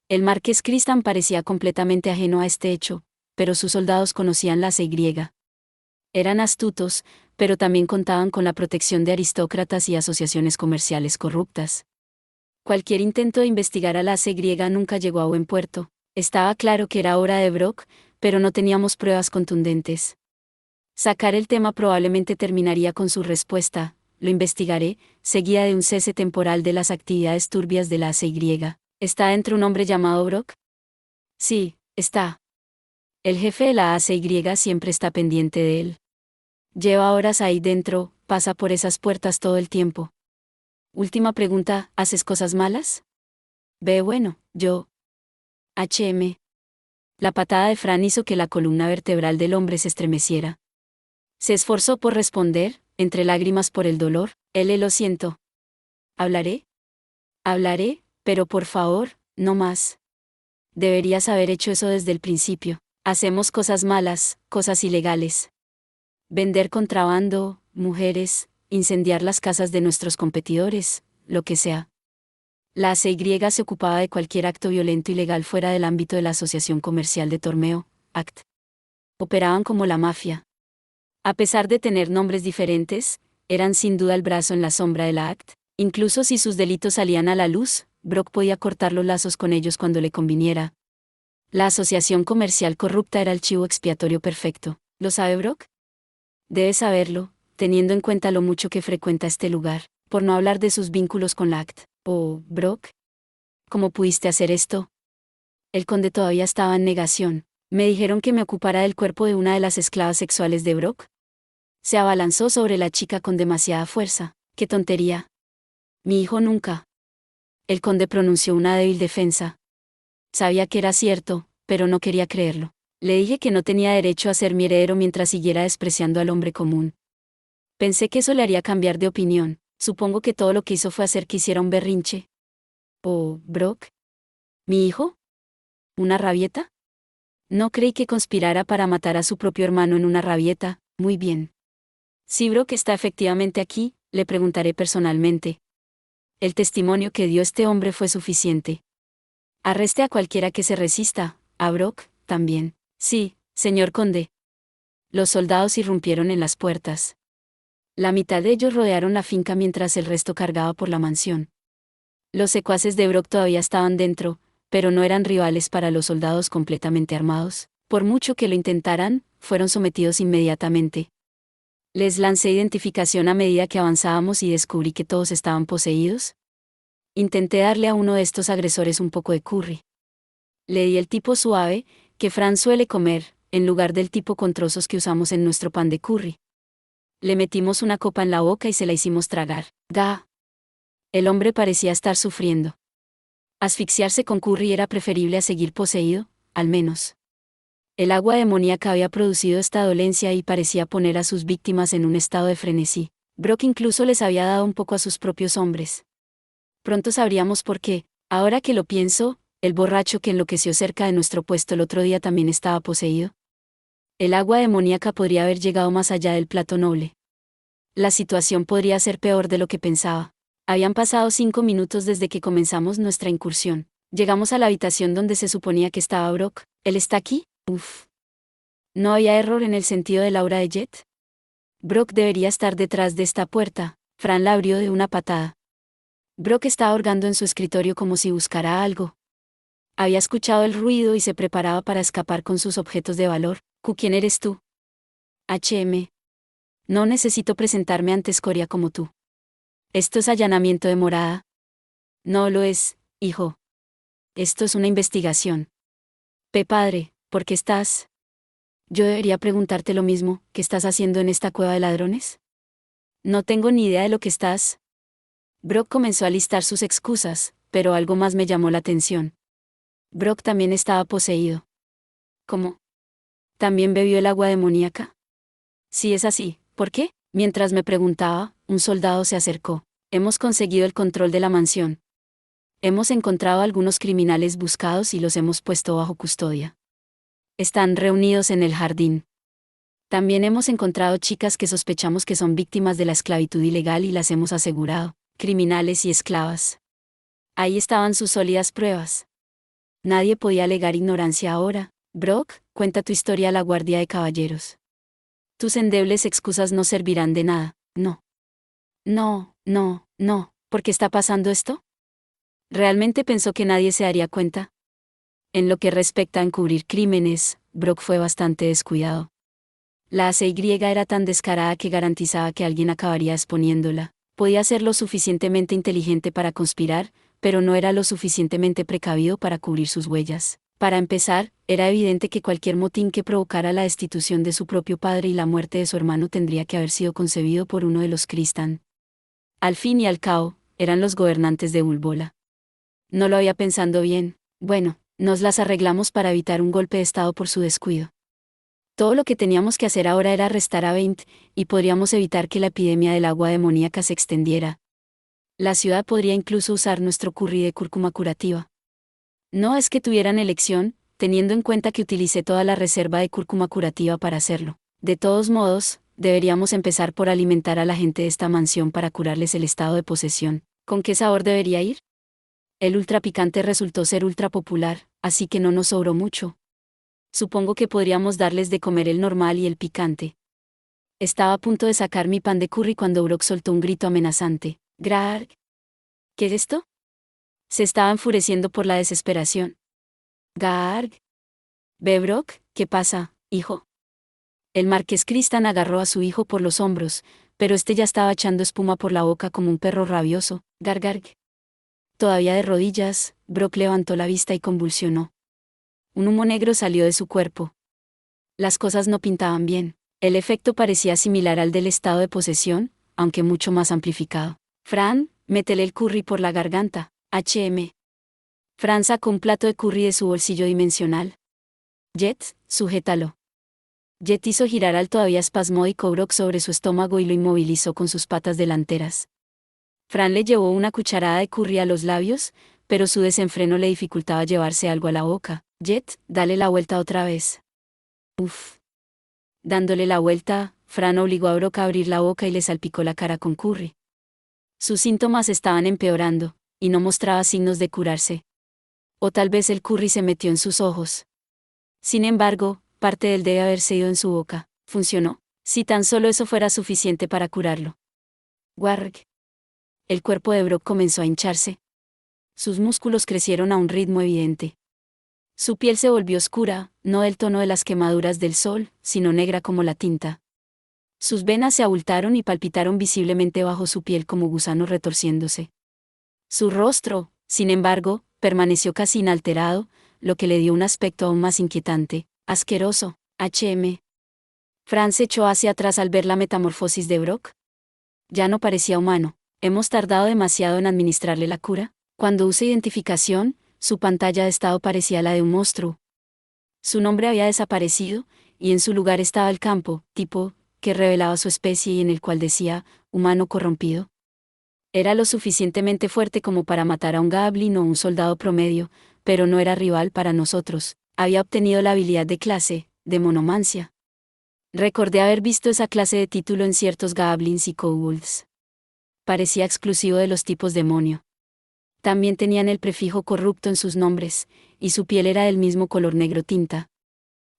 El marqués Cristan parecía completamente ajeno a este hecho, pero sus soldados conocían la ACY. Eran astutos, pero también contaban con la protección de aristócratas y asociaciones comerciales corruptas. Cualquier intento de investigar a la ACY nunca llegó a buen puerto. Estaba claro que era hora de Brock, pero no teníamos pruebas contundentes. Sacar el tema probablemente terminaría con su respuesta: lo investigaré, seguida de un cese temporal de las actividades turbias de la ACY. ¿Está dentro un hombre llamado Brock? Sí, está. El jefe de la ACY siempre está pendiente de él. Lleva horas ahí dentro, pasa por esas puertas todo el tiempo. Última pregunta, ¿haces cosas malas? Bueno, yo. HM. La patada de Fran hizo que la columna vertebral del hombre se estremeciera. Se esforzó por responder, entre lágrimas por el dolor. Lo siento. ¿Hablaré? Hablaré, pero por favor, no más. Deberías haber hecho eso desde el principio. Hacemos cosas malas, cosas ilegales. Vender contrabando, mujeres, incendiar las casas de nuestros competidores, lo que sea. La ACY se ocupaba de cualquier acto violento ilegal fuera del ámbito de la Asociación Comercial de Tormeo, ACT. Operaban como la mafia. A pesar de tener nombres diferentes, eran sin duda el brazo en la sombra de la ACT. Incluso si sus delitos salían a la luz, Brock podía cortar los lazos con ellos cuando le conviniera. La asociación comercial corrupta era el chivo expiatorio perfecto. ¿Lo sabe Brock? Debes saberlo, teniendo en cuenta lo mucho que frecuenta este lugar, por no hablar de sus vínculos con la ACT. Oh, Brock. ¿Cómo pudiste hacer esto? El conde todavía estaba en negación. Me dijeron que me ocupara del cuerpo de una de las esclavas sexuales de Brock. Se abalanzó sobre la chica con demasiada fuerza. ¡Qué tontería! Mi hijo nunca. El conde pronunció una débil defensa. Sabía que era cierto, pero no quería creerlo. Le dije que no tenía derecho a ser mi heredero mientras siguiera despreciando al hombre común. Pensé que eso le haría cambiar de opinión. Supongo que todo lo que hizo fue hacer que hiciera un berrinche. Oh, Brock. ¿Mi hijo? ¿Una rabieta? No creí que conspirara para matar a su propio hermano en una rabieta. Muy bien. Si Brock está efectivamente aquí, le preguntaré personalmente. El testimonio que dio este hombre fue suficiente. Arreste a cualquiera que se resista, a Brock, también. Sí, señor conde. Los soldados irrumpieron en las puertas. La mitad de ellos rodearon la finca mientras el resto cargaba por la mansión. Los secuaces de Brock todavía estaban dentro, pero no eran rivales para los soldados completamente armados. Por mucho que lo intentaran, fueron sometidos inmediatamente. Les lancé identificación a medida que avanzábamos y descubrí que todos estaban poseídos. Intenté darle a uno de estos agresores un poco de curry. Le di el tipo suave, que Fran suele comer, en lugar del tipo con trozos que usamos en nuestro pan de curry. Le metimos una copa en la boca y se la hicimos tragar. ¡Ga! El hombre parecía estar sufriendo. Asfixiarse con curry era preferible a seguir poseído, al menos. El agua demoníaca había producido esta dolencia y parecía poner a sus víctimas en un estado de frenesí. Brock incluso les había dado un poco a sus propios hombres. Pronto sabríamos por qué. Ahora que lo pienso, el borracho que enloqueció cerca de nuestro puesto el otro día también estaba poseído. El agua demoníaca podría haber llegado más allá del plato noble. La situación podría ser peor de lo que pensaba. Habían pasado 5 minutos desde que comenzamos nuestra incursión. Llegamos a la habitación donde se suponía que estaba Brock. ¿Él está aquí? Uf. ¿No había error en el sentido de la aura de Jet? Brock debería estar detrás de esta puerta. Fran la abrió de una patada. Brock estaba hurgando en su escritorio como si buscara algo. Había escuchado el ruido y se preparaba para escapar con sus objetos de valor. ¿Quién eres tú? HM. No necesito presentarme ante escoria como tú. ¿Esto es allanamiento de morada? No lo es, hijo. Esto es una investigación. Padre, ¿por qué estás? Yo debería preguntarte lo mismo, ¿qué estás haciendo en esta cueva de ladrones? No tengo ni idea de lo que estás. Brock comenzó a listar sus excusas, pero algo más me llamó la atención. Brock también estaba poseído. ¿Cómo? ¿También bebió el agua demoníaca? Si es así, ¿por qué? Mientras me preguntaba, un soldado se acercó. Hemos conseguido el control de la mansión. Hemos encontrado a algunos criminales buscados y los hemos puesto bajo custodia. Están reunidos en el jardín. También hemos encontrado chicas que sospechamos que son víctimas de la esclavitud ilegal y las hemos asegurado, criminales y esclavas. Ahí estaban sus sólidas pruebas. Nadie podía alegar ignorancia ahora. Brock, cuenta tu historia a la guardia de caballeros. Tus endebles excusas no servirán de nada, no. No. ¿Por qué está pasando esto? ¿Realmente pensó que nadie se daría cuenta? En lo que respecta a encubrir crímenes, Brock fue bastante descuidado. La ACY era tan descarada que garantizaba que alguien acabaría exponiéndola. Podía ser lo suficientemente inteligente para conspirar, pero no era lo suficientemente precavido para cubrir sus huellas. Para empezar, era evidente que cualquier motín que provocara la destitución de su propio padre y la muerte de su hermano tendría que haber sido concebido por uno de los Cristan. Al fin y al cabo, eran los gobernantes de Ulbola. No lo había pensado bien. Bueno, nos las arreglamos para evitar un golpe de estado por su descuido. Todo lo que teníamos que hacer ahora era arrestar a Veint, y podríamos evitar que la epidemia del agua demoníaca se extendiera. La ciudad podría incluso usar nuestro curry de cúrcuma curativa. No es que tuvieran elección, teniendo en cuenta que utilicé toda la reserva de cúrcuma curativa para hacerlo. De todos modos, deberíamos empezar por alimentar a la gente de esta mansión para curarles el estado de posesión. ¿Con qué sabor debería ir? El ultra picante resultó ser ultra popular, así que no nos sobró mucho. Supongo que podríamos darles de comer el normal y el picante. Estaba a punto de sacar mi pan de curry cuando Brock soltó un grito amenazante. ¡Grarg! ¿Qué es esto? Se estaba enfureciendo por la desesperación. ¡Garg! ¿Ve, Brock? ¿Qué pasa, hijo? El marqués Cristan agarró a su hijo por los hombros, pero este ya estaba echando espuma por la boca como un perro rabioso. ¡Gargarg! Todavía de rodillas, Brock levantó la vista y convulsionó. Un humo negro salió de su cuerpo. Las cosas no pintaban bien. El efecto parecía similar al del estado de posesión, aunque mucho más amplificado. Fran, métele el curry por la garganta. HM. Fran sacó un plato de curry de su bolsillo dimensional. Jet, sujétalo. Jet hizo girar al todavía espasmódico Brock sobre su estómago y lo inmovilizó con sus patas delanteras. Fran le llevó una cucharada de curry a los labios, pero su desenfreno le dificultaba llevarse algo a la boca. Jet, dale la vuelta otra vez. Uf. Dándole la vuelta, Fran obligó a Brock a abrir la boca y le salpicó la cara con curry. Sus síntomas estaban empeorando, y no mostraba signos de curarse. O tal vez el curry se metió en sus ojos. Sin embargo, parte del debe haberse ido en su boca. Funcionó. Si tan solo eso fuera suficiente para curarlo. Warg. El cuerpo de Brock comenzó a hincharse. Sus músculos crecieron a un ritmo evidente. Su piel se volvió oscura, no del tono de las quemaduras del sol, sino negra como la tinta. Sus venas se abultaron y palpitaron visiblemente bajo su piel como gusanos retorciéndose. Su rostro, sin embargo, permaneció casi inalterado, lo que le dio un aspecto aún más inquietante. Asqueroso. HM. Fran se echó hacia atrás al ver la metamorfosis de Brock. Ya no parecía humano. ¿Hemos tardado demasiado en administrarle la cura? Cuando usé identificación, su pantalla de estado parecía la de un monstruo. Su nombre había desaparecido, y en su lugar estaba el campo, tipo, que revelaba su especie y en el cual decía, humano corrompido. Era lo suficientemente fuerte como para matar a un goblin o un soldado promedio, pero no era rival para nosotros. Había obtenido la habilidad de clase, de monomancia. Recordé haber visto esa clase de título en ciertos goblins y kobolds. Parecía exclusivo de los tipos demonio. También tenían el prefijo corrupto en sus nombres, y su piel era del mismo color negro tinta.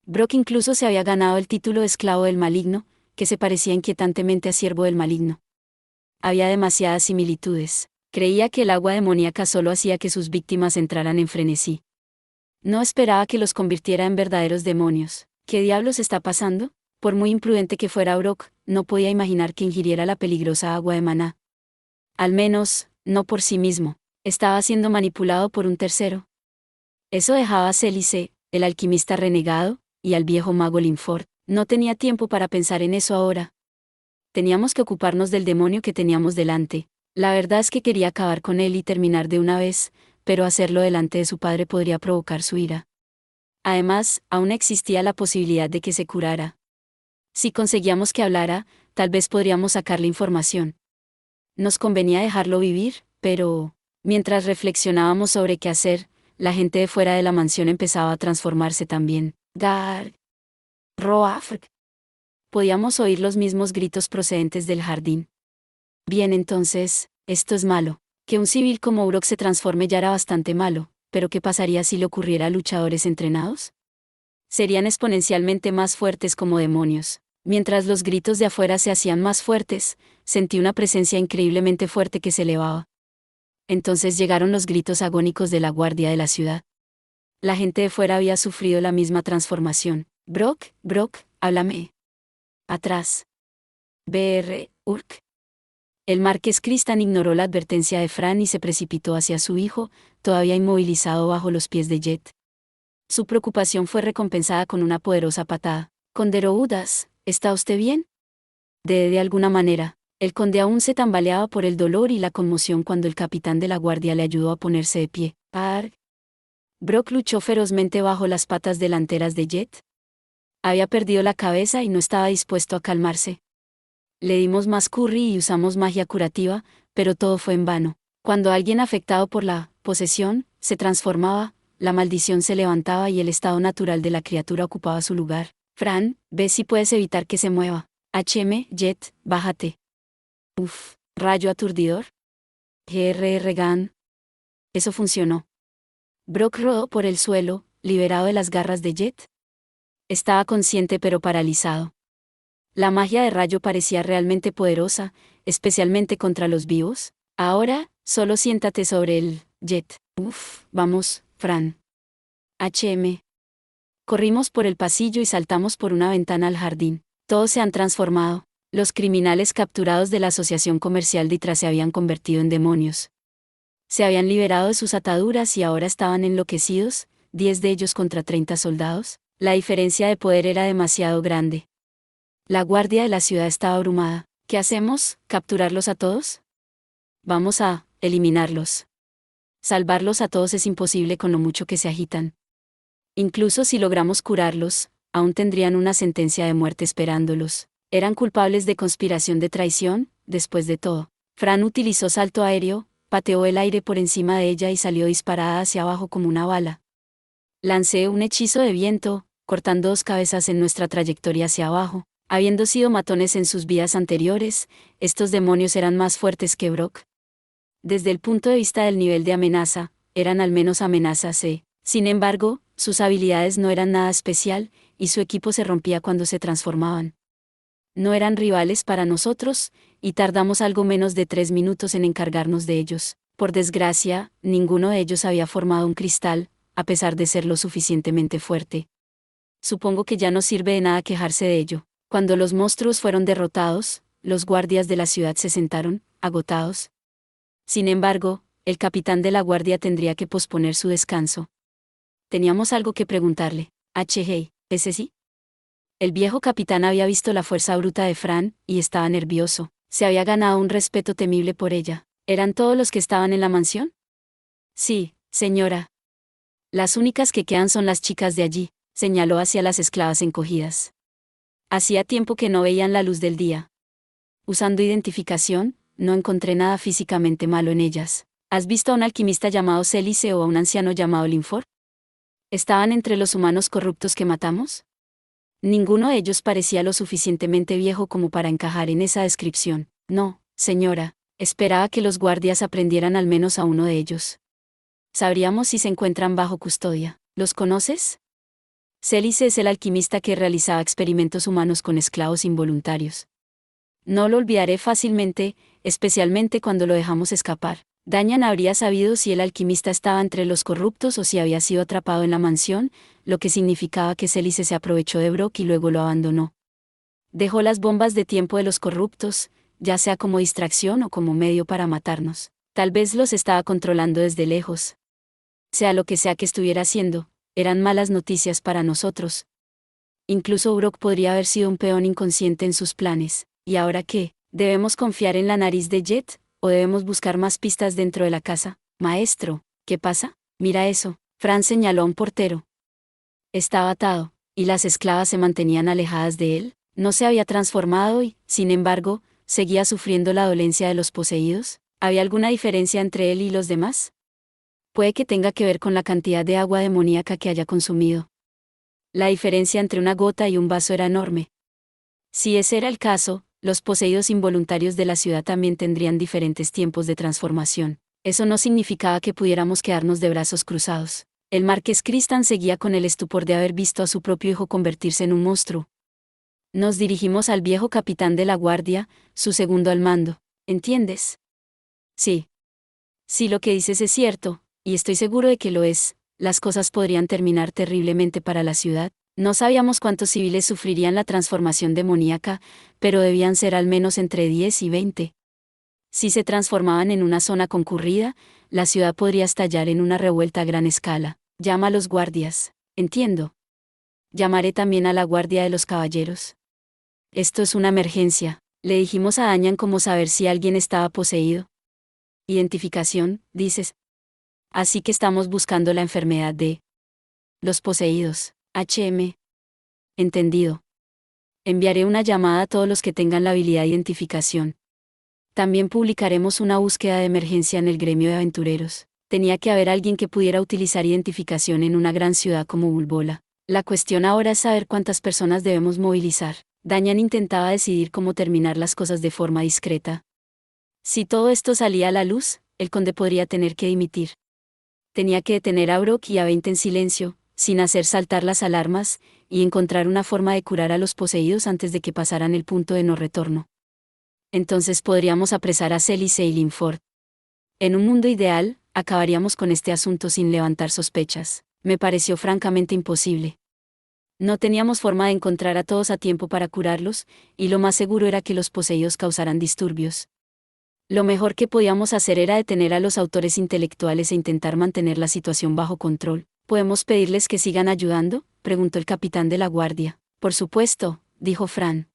Brock incluso se había ganado el título de esclavo del maligno, que se parecía inquietantemente a siervo del maligno. Había demasiadas similitudes. Creía que el agua demoníaca solo hacía que sus víctimas entraran en frenesí. No esperaba que los convirtiera en verdaderos demonios. ¿Qué diablos está pasando? Por muy imprudente que fuera Brock, no podía imaginar que ingiriera la peligrosa agua de maná. Al menos, no por sí mismo. Estaba siendo manipulado por un tercero. Eso dejaba a Célice, el alquimista renegado, y al viejo mago Linford. No tenía tiempo para pensar en eso ahora. Teníamos que ocuparnos del demonio que teníamos delante. La verdad es que quería acabar con él y terminar de una vez, pero hacerlo delante de su padre podría provocar su ira. Además, aún existía la posibilidad de que se curara. Si conseguíamos que hablara, tal vez podríamos sacarle información. Nos convenía dejarlo vivir, pero, mientras reflexionábamos sobre qué hacer, la gente de fuera de la mansión empezaba a transformarse también. Gar. Roafr. Podíamos oír los mismos gritos procedentes del jardín. Bien, entonces, esto es malo. Que un civil como Brock se transforme ya era bastante malo, pero ¿qué pasaría si le ocurriera a luchadores entrenados? Serían exponencialmente más fuertes como demonios. Mientras los gritos de afuera se hacían más fuertes, sentí una presencia increíblemente fuerte que se elevaba. Entonces llegaron los gritos agónicos de la guardia de la ciudad. La gente de fuera había sufrido la misma transformación. Brock, Brock, háblame. Atrás. Urk. El marqués Cristan ignoró la advertencia de Fran y se precipitó hacia su hijo, todavía inmovilizado bajo los pies de Jet. Su preocupación fue recompensada con una poderosa patada. Conde Roudas, ¿está usted bien? De alguna manera, el conde aún se tambaleaba por el dolor y la conmoción cuando el capitán de la guardia le ayudó a ponerse de pie. Brock luchó ferozmente bajo las patas delanteras de Jet. Había perdido la cabeza y no estaba dispuesto a calmarse. Le dimos más curry y usamos magia curativa, pero todo fue en vano. Cuando alguien afectado por la posesión se transformaba, la maldición se levantaba y el estado natural de la criatura ocupaba su lugar. Fran, ve si puedes evitar que se mueva. Jet, bájate. Rayo aturdidor. Gan. Eso funcionó. Brock rodó por el suelo, liberado de las garras de Jet. Estaba consciente pero paralizado. La magia de rayo parecía realmente poderosa, especialmente contra los vivos. Ahora, solo siéntate sobre el Jet. Vamos, Fran. Corrimos por el pasillo y saltamos por una ventana al jardín. Todos se han transformado. Los criminales capturados de la Asociación Comercial Ditra se habían convertido en demonios. Se habían liberado de sus ataduras y ahora estaban enloquecidos, 10 de ellos contra 30 soldados. La diferencia de poder era demasiado grande. La guardia de la ciudad estaba abrumada. ¿Qué hacemos? ¿Capturarlos a todos? Vamos a eliminarlos. Salvarlos a todos es imposible con lo mucho que se agitan. Incluso si logramos curarlos, aún tendrían una sentencia de muerte esperándolos. Eran culpables de conspiración de traición, después de todo. Fran utilizó salto aéreo, pateó el aire por encima de ella y salió disparada hacia abajo como una bala. Lancé un hechizo de viento, cortando 2 cabezas en nuestra trayectoria hacia abajo. Habiendo sido matones en sus vidas anteriores, estos demonios eran más fuertes que Brock. Desde el punto de vista del nivel de amenaza, eran al menos amenazas Sin embargo, sus habilidades no eran nada especial, y su equipo se rompía cuando se transformaban. No eran rivales para nosotros, y tardamos algo menos de 3 minutos en encargarnos de ellos. Por desgracia, ninguno de ellos había formado un cristal, a pesar de ser lo suficientemente fuerte. Supongo que ya no sirve de nada quejarse de ello. Cuando los monstruos fueron derrotados, los guardias de la ciudad se sentaron, agotados. Sin embargo, el capitán de la guardia tendría que posponer su descanso. Teníamos algo que preguntarle. ¿Ese sí? El viejo capitán había visto la fuerza bruta de Fran, y estaba nervioso. Se había ganado un respeto temible por ella. ¿Eran todos los que estaban en la mansión? Sí, señora. Las únicas que quedan son las chicas de allí, señaló hacia las esclavas encogidas. Hacía tiempo que no veían la luz del día. Usando identificación, no encontré nada físicamente malo en ellas. ¿Has visto a un alquimista llamado Célice o a un anciano llamado Linford? ¿Estaban entre los humanos corruptos que matamos? Ninguno de ellos parecía lo suficientemente viejo como para encajar en esa descripción. No, señora, esperaba que los guardias aprendieran al menos a uno de ellos. Sabríamos si se encuentran bajo custodia. ¿Los conoces? Célice es el alquimista que realizaba experimentos humanos con esclavos involuntarios. No lo olvidaré fácilmente, especialmente cuando lo dejamos escapar. Damian habría sabido si el alquimista estaba entre los corruptos o si había sido atrapado en la mansión, lo que significaba que Célice se aprovechó de Brock y luego lo abandonó. Dejó las bombas de tiempo de los corruptos, ya sea como distracción o como medio para matarnos. Tal vez los estaba controlando desde lejos. Sea lo que sea que estuviera haciendo, eran malas noticias para nosotros. Incluso Brock podría haber sido un peón inconsciente en sus planes. ¿Y ahora qué? ¿Debemos confiar en la nariz de Jet? ¿O debemos buscar más pistas dentro de la casa? Maestro, ¿qué pasa? Mira eso. Fran señaló a un portero. Estaba atado, y las esclavas se mantenían alejadas de él. No se había transformado y, sin embargo, seguía sufriendo la dolencia de los poseídos. ¿Había alguna diferencia entre él y los demás? Puede que tenga que ver con la cantidad de agua demoníaca que haya consumido. La diferencia entre una gota y un vaso era enorme. Si ese era el caso, los poseídos involuntarios de la ciudad también tendrían diferentes tiempos de transformación. Eso no significaba que pudiéramos quedarnos de brazos cruzados. El marqués Cristan seguía con el estupor de haber visto a su propio hijo convertirse en un monstruo. Nos dirigimos al viejo capitán de la guardia, su segundo al mando. ¿Entiendes? Sí. Si lo que dices es cierto, y estoy seguro de que lo es, las cosas podrían terminar terriblemente para la ciudad. No sabíamos cuántos civiles sufrirían la transformación demoníaca, pero debían ser al menos entre 10 y 20. Si se transformaban en una zona concurrida, la ciudad podría estallar en una revuelta a gran escala. Llama a los guardias. Entiendo. Llamaré también a la guardia de los caballeros. Esto es una emergencia. Le dijimos a Damian cómo saber si alguien estaba poseído. Identificación, dices. Así que estamos buscando la enfermedad de los poseídos. HM. Entendido. Enviaré una llamada a todos los que tengan la habilidad de identificación. También publicaremos una búsqueda de emergencia en el gremio de aventureros. Tenía que haber alguien que pudiera utilizar identificación en una gran ciudad como Bulbola. La cuestión ahora es saber cuántas personas debemos movilizar. Damian intentaba decidir cómo terminar las cosas de forma discreta. Si todo esto salía a la luz, el conde podría tener que dimitir. Tenía que detener a Brock y a 20 en silencio, sin hacer saltar las alarmas, y encontrar una forma de curar a los poseídos antes de que pasaran el punto de no retorno. Entonces podríamos apresar a Célice y Linford. En un mundo ideal, acabaríamos con este asunto sin levantar sospechas. Me pareció francamente imposible. No teníamos forma de encontrar a todos a tiempo para curarlos, y lo más seguro era que los poseídos causaran disturbios. Lo mejor que podíamos hacer era detener a los autores intelectuales e intentar mantener la situación bajo control. ¿Podemos pedirles que sigan ayudando?, preguntó el capitán de la guardia. Por supuesto, dijo Fran.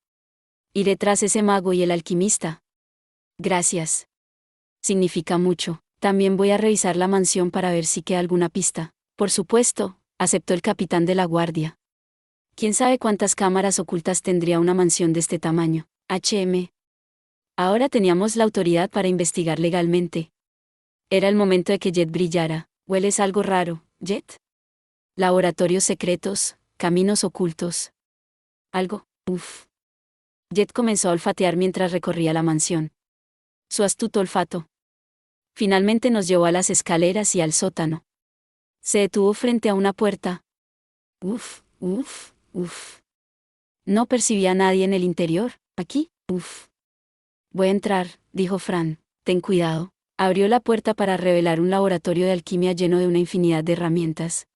Iré tras ese mago y el alquimista. Gracias. Significa mucho. También voy a revisar la mansión para ver si queda alguna pista. Por supuesto, aceptó el capitán de la guardia. ¿Quién sabe cuántas cámaras ocultas tendría una mansión de este tamaño? HM. Ahora teníamos la autoridad para investigar legalmente. Era el momento de que Jet brillara. ¿Hueles algo raro, Jet? Laboratorios secretos, caminos ocultos. Algo, uff. Jet comenzó a olfatear mientras recorría la mansión. Su astuto olfato. Finalmente nos llevó a las escaleras y al sótano. Se detuvo frente a una puerta. Uf, uf, uf. No percibía a nadie en el interior. ¿Aquí? Uf. Voy a entrar, dijo Fran. Ten cuidado. Abrió la puerta para revelar un laboratorio de alquimia lleno de una infinidad de herramientas.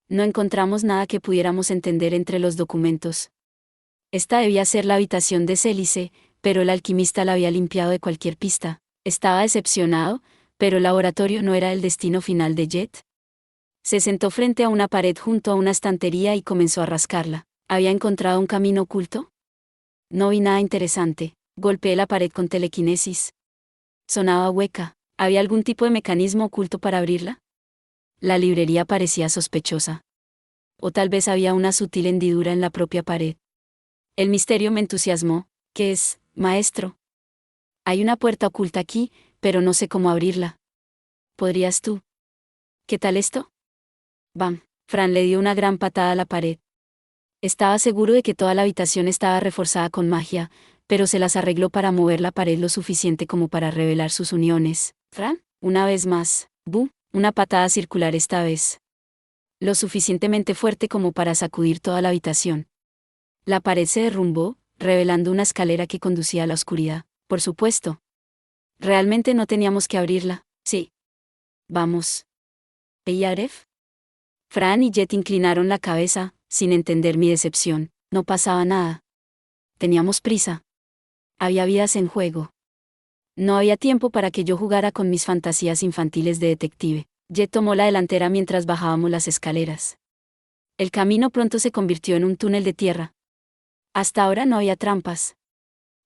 No encontramos nada que pudiéramos entender entre los documentos. Esta debía ser la habitación de Célice, pero el alquimista la había limpiado de cualquier pista. Estaba decepcionado, pero el laboratorio no era el destino final de Jet. Se sentó frente a una pared junto a una estantería y comenzó a rascarla. ¿Había encontrado un camino oculto? No vi nada interesante. Golpeé la pared con telequinesis. Sonaba hueca. ¿Había algún tipo de mecanismo oculto para abrirla? La librería parecía sospechosa. O tal vez había una sutil hendidura en la propia pared. El misterio me entusiasmó. ¿Qué es, maestro? Hay una puerta oculta aquí, pero no sé cómo abrirla. ¿Podrías tú? ¿Qué tal esto? Bam. Fran le dio una gran patada a la pared. Estaba seguro de que toda la habitación estaba reforzada con magia, pero se las arregló para mover la pared lo suficiente como para revelar sus uniones. Fran, una vez más. ¡Bu! Una patada circular esta vez. Lo suficientemente fuerte como para sacudir toda la habitación. La pared se derrumbó, revelando una escalera que conducía a la oscuridad. Por supuesto. Realmente no teníamos que abrirla. Sí. Vamos. ¿Y Aref? Fran y Jet inclinaron la cabeza, sin entender mi decepción. No pasaba nada. Teníamos prisa. Había vidas en juego. No había tiempo para que yo jugara con mis fantasías infantiles de detective. Jet tomó la delantera mientras bajábamos las escaleras. El camino pronto se convirtió en un túnel de tierra. Hasta ahora no había trampas.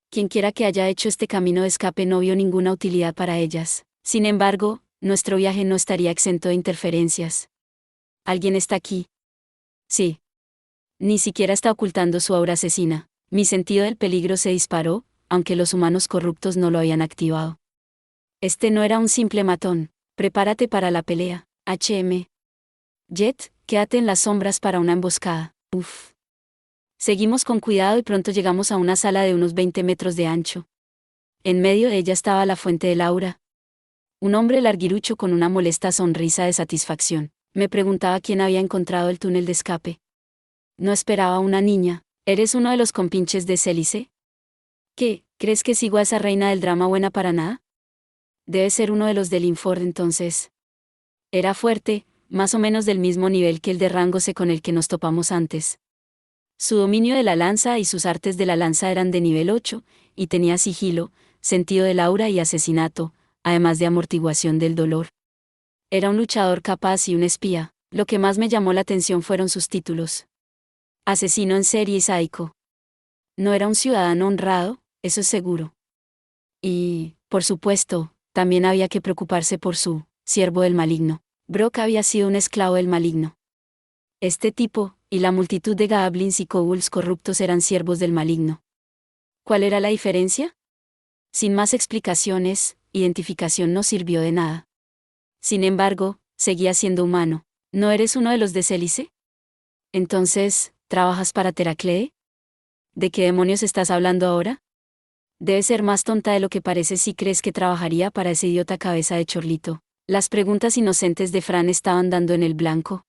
Quienquiera que haya hecho este camino de escape no vio ninguna utilidad para ellas. Sin embargo, nuestro viaje no estaría exento de interferencias. ¿Alguien está aquí? Sí. Ni siquiera está ocultando su aura asesina. Mi sentido del peligro se disparó, aunque los humanos corruptos no lo habían activado. Este no era un simple matón. Prepárate para la pelea, HM. Jet, quédate en las sombras para una emboscada. Uf. Seguimos con cuidado y pronto llegamos a una sala de unos 20 metros de ancho. En medio de ella estaba la fuente del aura. Un hombre larguirucho con una molesta sonrisa de satisfacción. Me preguntaba quién había encontrado el túnel de escape. No esperaba a una niña. ¿Eres uno de los compinches de Célice? ¿Qué? ¿Crees que sigo a esa reina del drama buena para nada? Debe ser uno de los de Linford entonces. Era fuerte, más o menos del mismo nivel que el de Rangose con el que nos topamos antes. Su dominio de la lanza y sus artes de la lanza eran de nivel 8, y tenía sigilo, sentido del aura y asesinato, además de amortiguación del dolor. Era un luchador capaz y un espía. Lo que más me llamó la atención fueron sus títulos. Asesino en serie y sádico. No era un ciudadano honrado, eso es seguro. Y, por supuesto, también había que preocuparse por su siervo del maligno. Brock había sido un esclavo del maligno. Este tipo, y la multitud de goblins y kobolds corruptos eran siervos del maligno. ¿Cuál era la diferencia? Sin más explicaciones, identificación no sirvió de nada. Sin embargo, seguía siendo humano. ¿No eres uno de los de Célice? Entonces, ¿trabajas para Teraclee? ¿De qué demonios estás hablando ahora? Debes ser más tonta de lo que pareces si crees que trabajaría para ese idiota cabeza de chorlito. Las preguntas inocentes de Fran estaban dando en el blanco.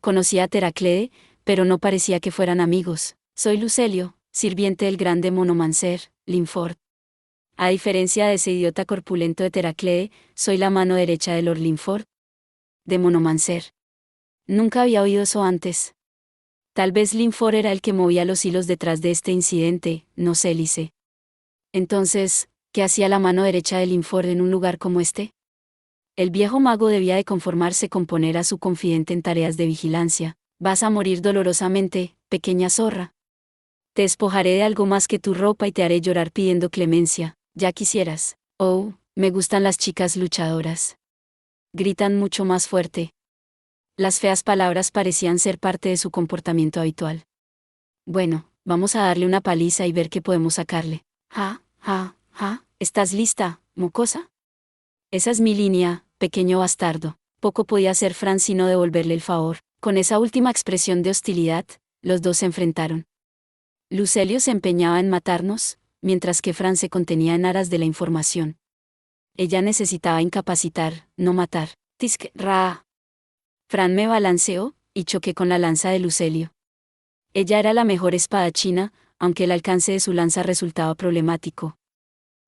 Conocía a Teraclee, pero no parecía que fueran amigos. Soy Lucelio, sirviente del grande monomancer, Linford. A diferencia de ese idiota corpulento de Teraclee, soy la mano derecha de Lord Linford. De monomancer. Nunca había oído eso antes. Tal vez Linford era el que movía los hilos detrás de este incidente, no Célice. Entonces, ¿qué hacía la mano derecha de Linford en un lugar como este? El viejo mago debía de conformarse con poner a su confidente en tareas de vigilancia. Vas a morir dolorosamente, pequeña zorra. Te despojaré de algo más que tu ropa y te haré llorar pidiendo clemencia, ya quisieras. Oh, me gustan las chicas luchadoras. Gritan mucho más fuerte. Las feas palabras parecían ser parte de su comportamiento habitual. Bueno, vamos a darle una paliza y ver qué podemos sacarle. Ja, ja, ja, ¿estás lista, mocosa? Esa es mi línea, pequeño bastardo. Poco podía hacer Fran sino devolverle el favor. Con esa última expresión de hostilidad, los dos se enfrentaron. Lucelio se empeñaba en matarnos, mientras que Fran se contenía en aras de la información. Ella necesitaba incapacitar, no matar. Tisk, ra. Fran me balanceó, y choqué con la lanza de Lucelio. Ella era la mejor espadachina, aunque el alcance de su lanza resultaba problemático.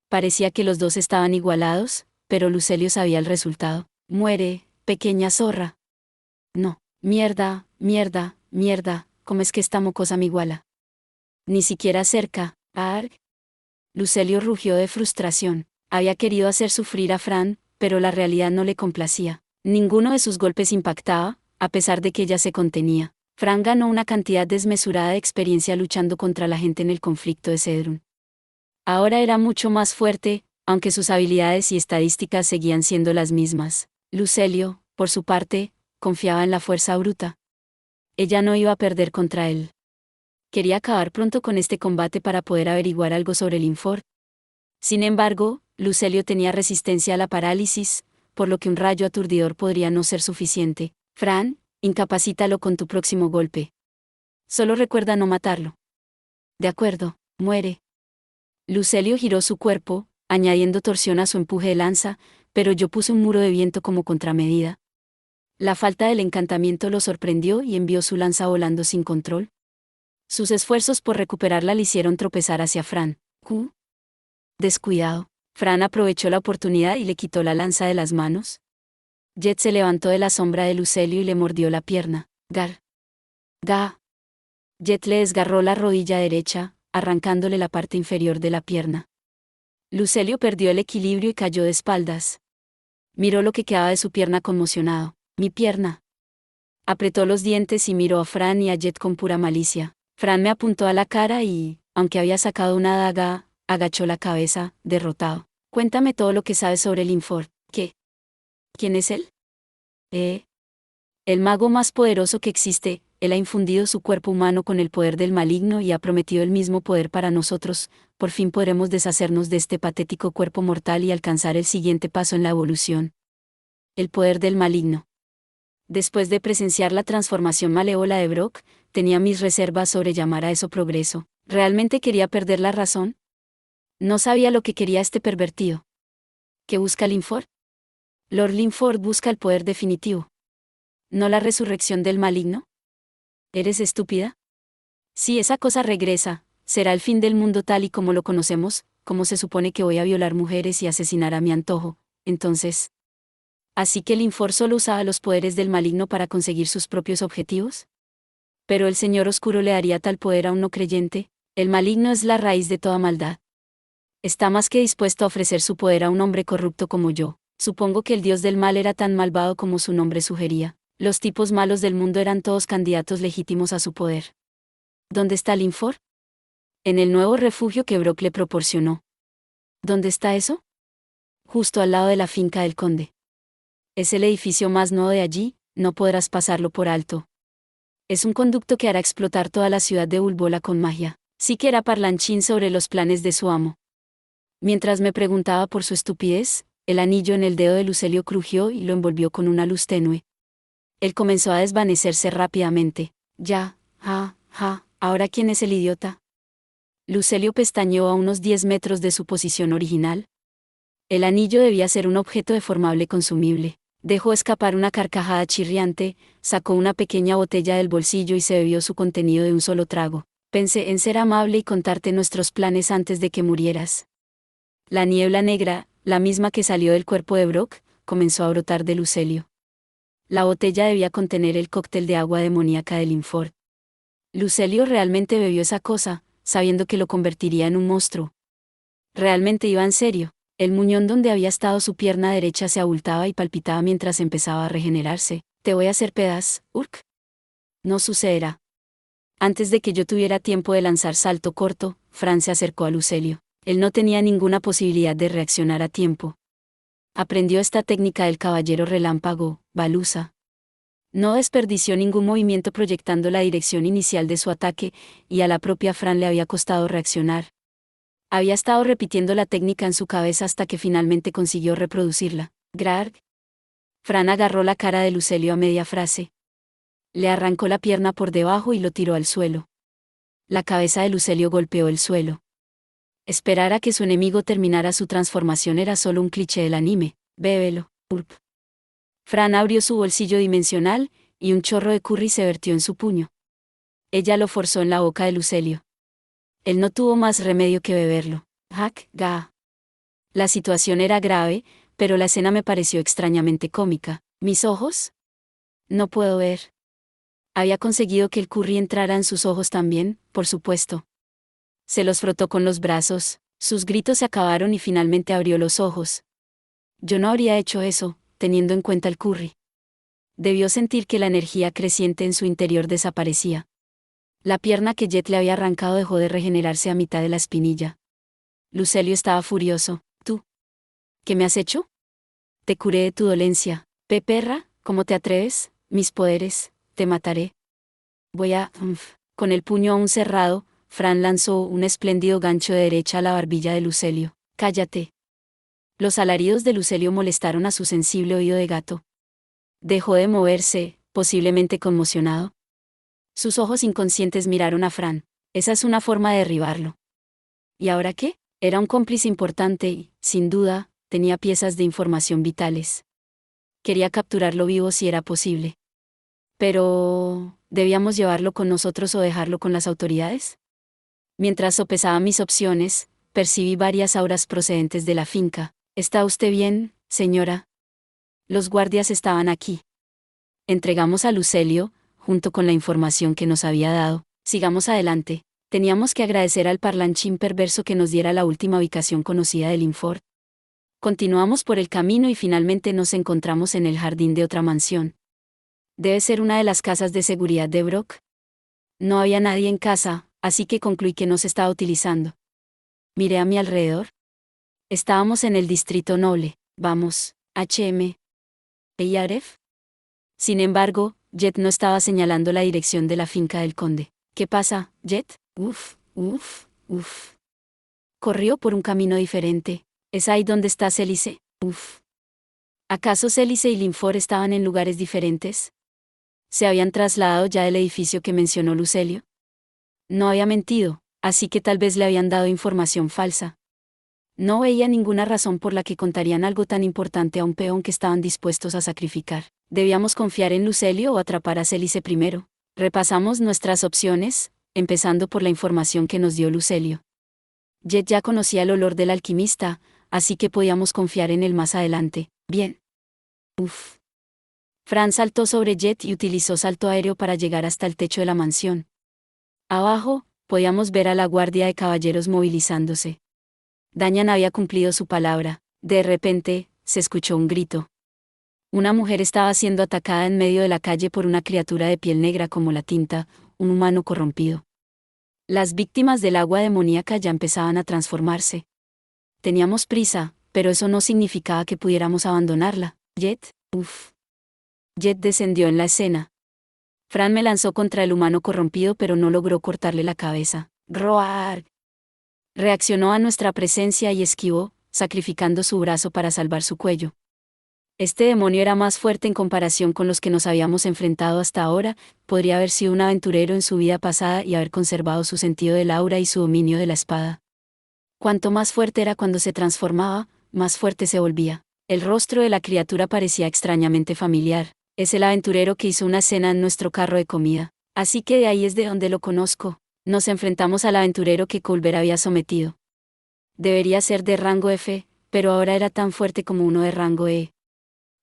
Parecía que los dos estaban igualados, pero Lucelio sabía el resultado. Muere, pequeña zorra. No, mierda, mierda, mierda, ¿cómo es que esta mocosa me iguala? Ni siquiera cerca, arg. Lucelio rugió de frustración. Había querido hacer sufrir a Fran, pero la realidad no le complacía. Ninguno de sus golpes impactaba, a pesar de que ella se contenía. Fran ganó una cantidad desmesurada de experiencia luchando contra la gente en el conflicto de Cedrún. Ahora era mucho más fuerte, aunque sus habilidades y estadísticas seguían siendo las mismas. Lucelio, por su parte, confiaba en la fuerza bruta. Ella no iba a perder contra él. Quería acabar pronto con este combate para poder averiguar algo sobre el Linford. Sin embargo, Lucelio tenía resistencia a la parálisis, por lo que un rayo aturdidor podría no ser suficiente. Fran, incapacítalo con tu próximo golpe. Solo recuerda no matarlo. De acuerdo, muere. Lucelio giró su cuerpo, añadiendo torsión a su empuje de lanza, pero yo puse un muro de viento como contramedida. La falta del encantamiento lo sorprendió y envió su lanza volando sin control. Sus esfuerzos por recuperarla le hicieron tropezar hacia Fran. Descuidado. Fran aprovechó la oportunidad y le quitó la lanza de las manos. Jet se levantó de la sombra de Lucelio y le mordió la pierna. Ga. Jet le desgarró la rodilla derecha, arrancándole la parte inferior de la pierna. Lucelio perdió el equilibrio y cayó de espaldas. Miró lo que quedaba de su pierna conmocionado. Mi pierna. Apretó los dientes y miró a Fran y a Jet con pura malicia. Fran me apuntó a la cara y, aunque había sacado una daga, agachó la cabeza, derrotado. Cuéntame todo lo que sabes sobre Linford. ¿Qué? ¿Quién es él? El mago más poderoso que existe. Él ha infundido su cuerpo humano con el poder del maligno y ha prometido el mismo poder para nosotros. Por fin podremos deshacernos de este patético cuerpo mortal y alcanzar el siguiente paso en la evolución. El poder del maligno. Después de presenciar la transformación malévola de Brock, tenía mis reservas sobre llamar a eso progreso. ¿Realmente quería perder la razón? No sabía lo que quería este pervertido. ¿Qué busca Linford? Lord Linford busca el poder definitivo. ¿No la resurrección del maligno? ¿Eres estúpida? Si esa cosa regresa, será el fin del mundo tal y como lo conocemos, como se supone que voy a violar mujeres y asesinar a mi antojo, entonces. ¿Así que Linford solo usaba los poderes del maligno para conseguir sus propios objetivos? Pero el Señor Oscuro le daría tal poder a un no creyente. El maligno es la raíz de toda maldad. Está más que dispuesto a ofrecer su poder a un hombre corrupto como yo. Supongo que el dios del mal era tan malvado como su nombre sugería. Los tipos malos del mundo eran todos candidatos legítimos a su poder. ¿Dónde está Linford? En el nuevo refugio que Brock le proporcionó. ¿Dónde está eso? Justo al lado de la finca del conde. Es el edificio más nuevo de allí, no podrás pasarlo por alto. Es un conducto que hará explotar toda la ciudad de Ulbola con magia. Sí que era parlanchín sobre los planes de su amo. Mientras me preguntaba por su estupidez, el anillo en el dedo de Lucelio crujió y lo envolvió con una luz tenue. Él comenzó a desvanecerse rápidamente. ¿Ahora quién es el idiota? Lucelio pestañeó a unos 10 metros de su posición original. El anillo debía ser un objeto deformable consumible. Dejó escapar una carcajada chirriante, sacó una pequeña botella del bolsillo y se bebió su contenido de un solo trago. Pensé en ser amable y contarte nuestros planes antes de que murieras. La niebla negra, la misma que salió del cuerpo de Brock, comenzó a brotar de Lucelio. La botella debía contener el cóctel de agua demoníaca de Linford. Lucelio realmente bebió esa cosa, sabiendo que lo convertiría en un monstruo. Realmente iba en serio. El muñón donde había estado su pierna derecha se abultaba y palpitaba mientras empezaba a regenerarse. Te voy a hacer Urk. No sucederá. Antes de que yo tuviera tiempo de lanzar salto corto, Fran se acercó a Lucelio. Él no tenía ninguna posibilidad de reaccionar a tiempo. Aprendió esta técnica del caballero relámpago, Baluza. No desperdició ningún movimiento proyectando la dirección inicial de su ataque, y a la propia Fran le había costado reaccionar. Había estado repitiendo la técnica en su cabeza hasta que finalmente consiguió reproducirla. Grarg. Fran agarró la cara de Lucelio a media frase. Le arrancó la pierna por debajo y lo tiró al suelo. La cabeza de Lucelio golpeó el suelo. Esperar a que su enemigo terminara su transformación era solo un cliché del anime. Bébelo, Urp. Fran abrió su bolsillo dimensional, y un chorro de curry se vertió en su puño. Ella lo forzó en la boca de Lucelio. Él no tuvo más remedio que beberlo. La situación era grave, pero la escena me pareció extrañamente cómica. ¿Mis ojos? No puedo ver. Había conseguido que el curry entrara en sus ojos también, por supuesto. Se los frotó con los brazos, sus gritos se acabaron y finalmente abrió los ojos. Yo no habría hecho eso, teniendo en cuenta el curry. Debió sentir que la energía creciente en su interior desaparecía. La pierna que Jet le había arrancado dejó de regenerarse a mitad de la espinilla. Lucelio estaba furioso. ¿Tú? ¿Qué me has hecho? Te curé de tu dolencia. Perra, ¿cómo te atreves? Mis poderes, te mataré. Voy a... Con el puño aún cerrado, Fran lanzó un espléndido gancho de derecha a la barbilla de Lucelio. Cállate. Los alaridos de Lucelio molestaron a su sensible oído de gato. Dejó de moverse, posiblemente conmocionado. Sus ojos inconscientes miraron a Fran. Esa es una forma de derribarlo. ¿Y ahora qué? Era un cómplice importante y, sin duda, tenía piezas de información vitales. Quería capturarlo vivo si era posible. Pero, ¿debíamos llevarlo con nosotros o dejarlo con las autoridades? Mientras sopesaba mis opciones, percibí varias auras procedentes de la finca. ¿Está usted bien, señora? Los guardias estaban aquí. Entregamos a Lucelio, junto con la información que nos había dado. Sigamos adelante. Teníamos que agradecer al parlanchín perverso que nos diera la última ubicación conocida del Infort. Continuamos por el camino y finalmente nos encontramos en el jardín de otra mansión. Debe ser una de las casas de seguridad de Brock. No había nadie en casa, así que concluí que no se estaba utilizando. Miré a mi alrededor. Estábamos en el distrito noble. Vamos, HM. ¿Eyaref? Sin embargo, Jet no estaba señalando la dirección de la finca del conde. ¿Qué pasa, Jet? Uf. Corrió por un camino diferente. ¿Es ahí donde está Célice? Uf. ¿Acaso Célice y Linford estaban en lugares diferentes? ¿Se habían trasladado ya del edificio que mencionó Lucelio? No había mentido, así que tal vez le habían dado información falsa. No veía ninguna razón por la que contarían algo tan importante a un peón que estaban dispuestos a sacrificar. ¿Debíamos confiar en Lucelio o atrapar a Célice primero? Repasamos nuestras opciones, empezando por la información que nos dio Lucelio. Jet ya conocía el olor del alquimista, así que podíamos confiar en él más adelante. Bien. Uf. Fran saltó sobre Jet y utilizó salto aéreo para llegar hasta el techo de la mansión. Abajo, podíamos ver a la guardia de caballeros movilizándose. Dañan había cumplido su palabra. De repente, se escuchó un grito. Una mujer estaba siendo atacada en medio de la calle por una criatura de piel negra como la tinta, un humano corrompido. Las víctimas del agua demoníaca ya empezaban a transformarse. Teníamos prisa, pero eso no significaba que pudiéramos abandonarla. Jet, Jet descendió en la escena. Fran me lanzó contra el humano corrompido pero no logró cortarle la cabeza. ¡Roar! Reaccionó a nuestra presencia y esquivó, sacrificando su brazo para salvar su cuello. Este demonio era más fuerte en comparación con los que nos habíamos enfrentado hasta ahora, podría haber sido un aventurero en su vida pasada y haber conservado su sentido del aura y su dominio de la espada. Cuanto más fuerte era cuando se transformaba, más fuerte se volvía. El rostro de la criatura parecía extrañamente familiar. Es el aventurero que hizo una cena en nuestro carro de comida. Así que de ahí es de donde lo conozco. Nos enfrentamos al aventurero que Culver había sometido. Debería ser de rango F, pero ahora era tan fuerte como uno de rango E.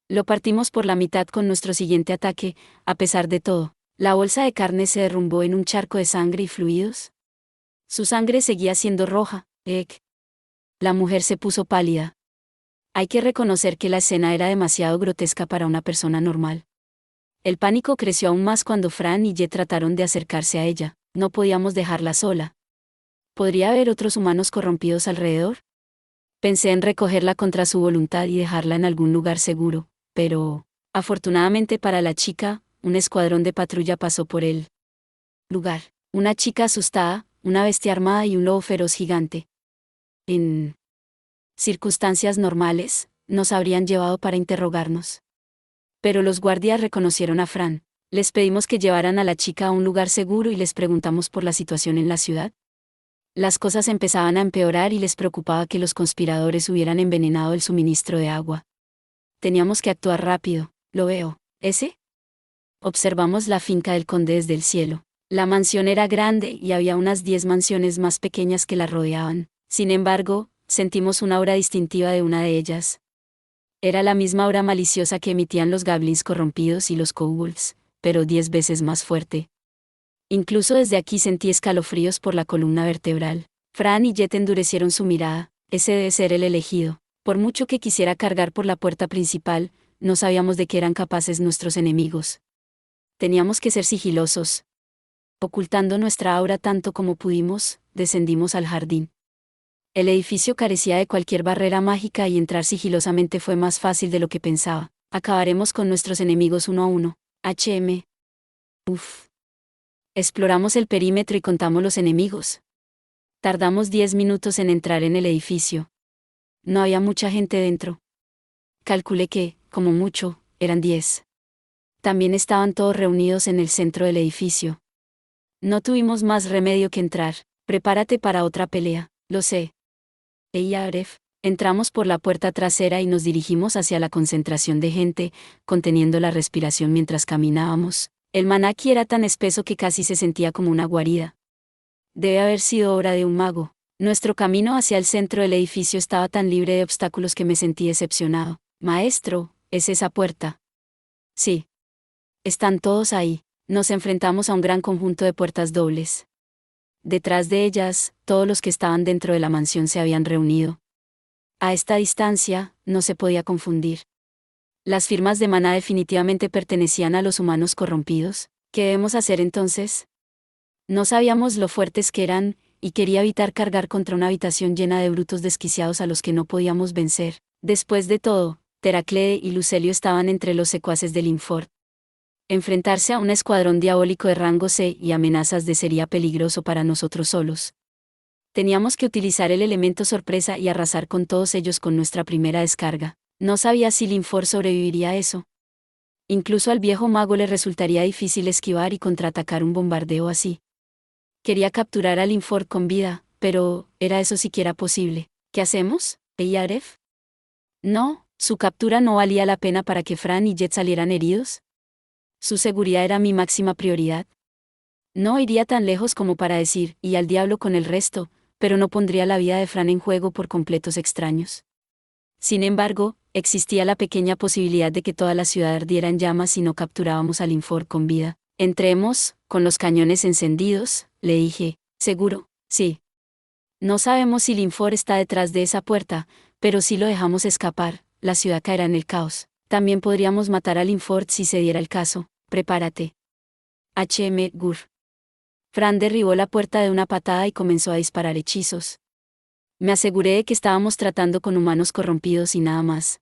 Lo partimos por la mitad con nuestro siguiente ataque, a pesar de todo. La bolsa de carne se derrumbó en un charco de sangre y fluidos. Su sangre seguía siendo roja. La mujer se puso pálida. Hay que reconocer que la escena era demasiado grotesca para una persona normal. El pánico creció aún más cuando Fran y Jet trataron de acercarse a ella. No podíamos dejarla sola. ¿Podría haber otros humanos corrompidos alrededor? Pensé en recogerla contra su voluntad y dejarla en algún lugar seguro, pero, afortunadamente para la chica, un escuadrón de patrulla pasó por el lugar. Una chica asustada, una bestia armada y un lobo feroz gigante. En circunstancias normales, nos habrían llevado para interrogarnos. Pero los guardias reconocieron a Fran. Les pedimos que llevaran a la chica a un lugar seguro y les preguntamos por la situación en la ciudad. Las cosas empezaban a empeorar y les preocupaba que los conspiradores hubieran envenenado el suministro de agua. Teníamos que actuar rápido. ¿Lo veo? ¿Ese? Observamos la finca del conde desde el cielo. La mansión era grande y había unas 10 mansiones más pequeñas que la rodeaban. Sin embargo, sentimos una aura distintiva de una de ellas. Era la misma aura maliciosa que emitían los goblins corrompidos y los kobolds, pero 10 veces más fuerte. Incluso desde aquí sentí escalofríos por la columna vertebral. Fran y Jet endurecieron su mirada. Ese debe ser el elegido. Por mucho que quisiera cargar por la puerta principal, no sabíamos de qué eran capaces nuestros enemigos. Teníamos que ser sigilosos. Ocultando nuestra aura tanto como pudimos, descendimos al jardín. El edificio carecía de cualquier barrera mágica y entrar sigilosamente fue más fácil de lo que pensaba. Acabaremos con nuestros enemigos uno a uno. Uf. Exploramos el perímetro y contamos los enemigos. Tardamos 10 minutos en entrar en el edificio. No había mucha gente dentro. Calculé que, como mucho, eran 10. También estaban todos reunidos en el centro del edificio. No tuvimos más remedio que entrar. Prepárate para otra pelea, lo sé. Aref. Entramos por la puerta trasera y nos dirigimos hacia la concentración de gente, conteniendo la respiración mientras caminábamos. El manaki era tan espeso que casi se sentía como una guarida. Debe haber sido obra de un mago. Nuestro camino hacia el centro del edificio estaba tan libre de obstáculos que me sentí decepcionado. Maestro, ¿es esa puerta? Sí. Están todos ahí. Nos enfrentamos a un gran conjunto de puertas dobles. Detrás de ellas, todos los que estaban dentro de la mansión se habían reunido. A esta distancia, no se podía confundir. Las firmas de maná definitivamente pertenecían a los humanos corrompidos. ¿Qué debemos hacer entonces? No sabíamos lo fuertes que eran, y quería evitar cargar contra una habitación llena de brutos desquiciados a los que no podíamos vencer. Después de todo, Teraclede y Lucelio estaban entre los secuaces de Linford. Enfrentarse a un escuadrón diabólico de rango C y amenazas de sería peligroso para nosotros solos. Teníamos que utilizar el elemento sorpresa y arrasar con todos ellos con nuestra primera descarga. No sabía si Linford sobreviviría a eso. Incluso al viejo mago le resultaría difícil esquivar y contraatacar un bombardeo así. Quería capturar a Linford con vida, pero ¿era eso siquiera posible? ¿Qué hacemos, Aref? No, su captura no valía la pena para que Fran y Jet salieran heridos. Su seguridad era mi máxima prioridad. No iría tan lejos como para decir, y al diablo con el resto, pero no pondría la vida de Fran en juego por completos extraños. Sin embargo, existía la pequeña posibilidad de que toda la ciudad ardiera en llamas si no capturábamos a Linford con vida. Entremos, con los cañones encendidos, le dije. ¿Seguro? Sí. No sabemos si Linford está detrás de esa puerta, pero si lo dejamos escapar, la ciudad caerá en el caos. También podríamos matar a Linford si se diera el caso. Prepárate. Gur. Fran derribó la puerta de una patada y comenzó a disparar hechizos. Me aseguré de que estábamos tratando con humanos corrompidos y nada más.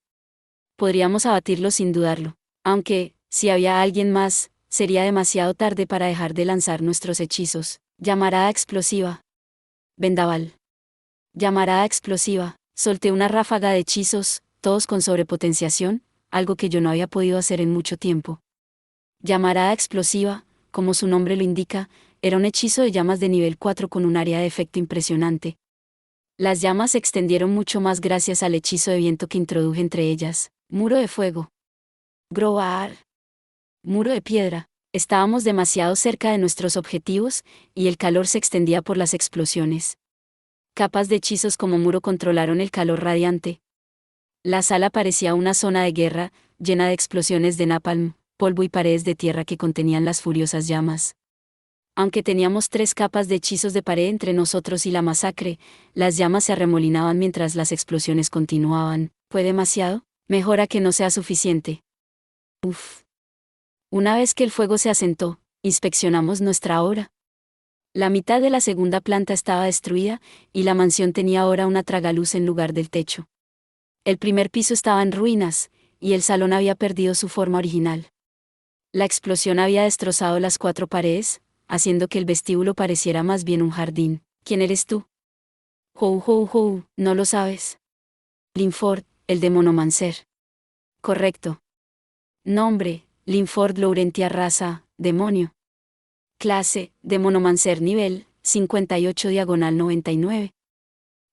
Podríamos abatirlos sin dudarlo. Aunque, si había alguien más, sería demasiado tarde para dejar de lanzar nuestros hechizos. Llamarada explosiva. Vendaval. Llamarada explosiva. Solté una ráfaga de hechizos, todos con sobrepotenciación, algo que yo no había podido hacer en mucho tiempo. Llamarada explosiva, como su nombre lo indica, era un hechizo de llamas de nivel 4 con un área de efecto impresionante. Las llamas se extendieron mucho más gracias al hechizo de viento que introduje entre ellas. Muro de fuego. Groar. Muro de piedra. Estábamos demasiado cerca de nuestros objetivos, y el calor se extendía por las explosiones. Capas de hechizos como muro controlaron el calor radiante. La sala parecía una zona de guerra, llena de explosiones de napalm, polvo y paredes de tierra que contenían las furiosas llamas. Aunque teníamos 3 capas de hechizos de pared entre nosotros y la masacre, las llamas se arremolinaban mientras las explosiones continuaban. ¿Fue demasiado? Mejor a que no sea suficiente. Uf. Una vez que el fuego se asentó, inspeccionamos nuestra obra. La mitad de la segunda planta estaba destruida, y la mansión tenía ahora una tragaluz en lugar del techo. El primer piso estaba en ruinas, y el salón había perdido su forma original. La explosión había destrozado las 4 paredes, haciendo que el vestíbulo pareciera más bien un jardín. ¿Quién eres tú? ¿No lo sabes? Linford, el demonomancer. Correcto. Nombre, Linford Laurentia raza, demonio. Clase, demonomancer nivel, 58 diagonal 99.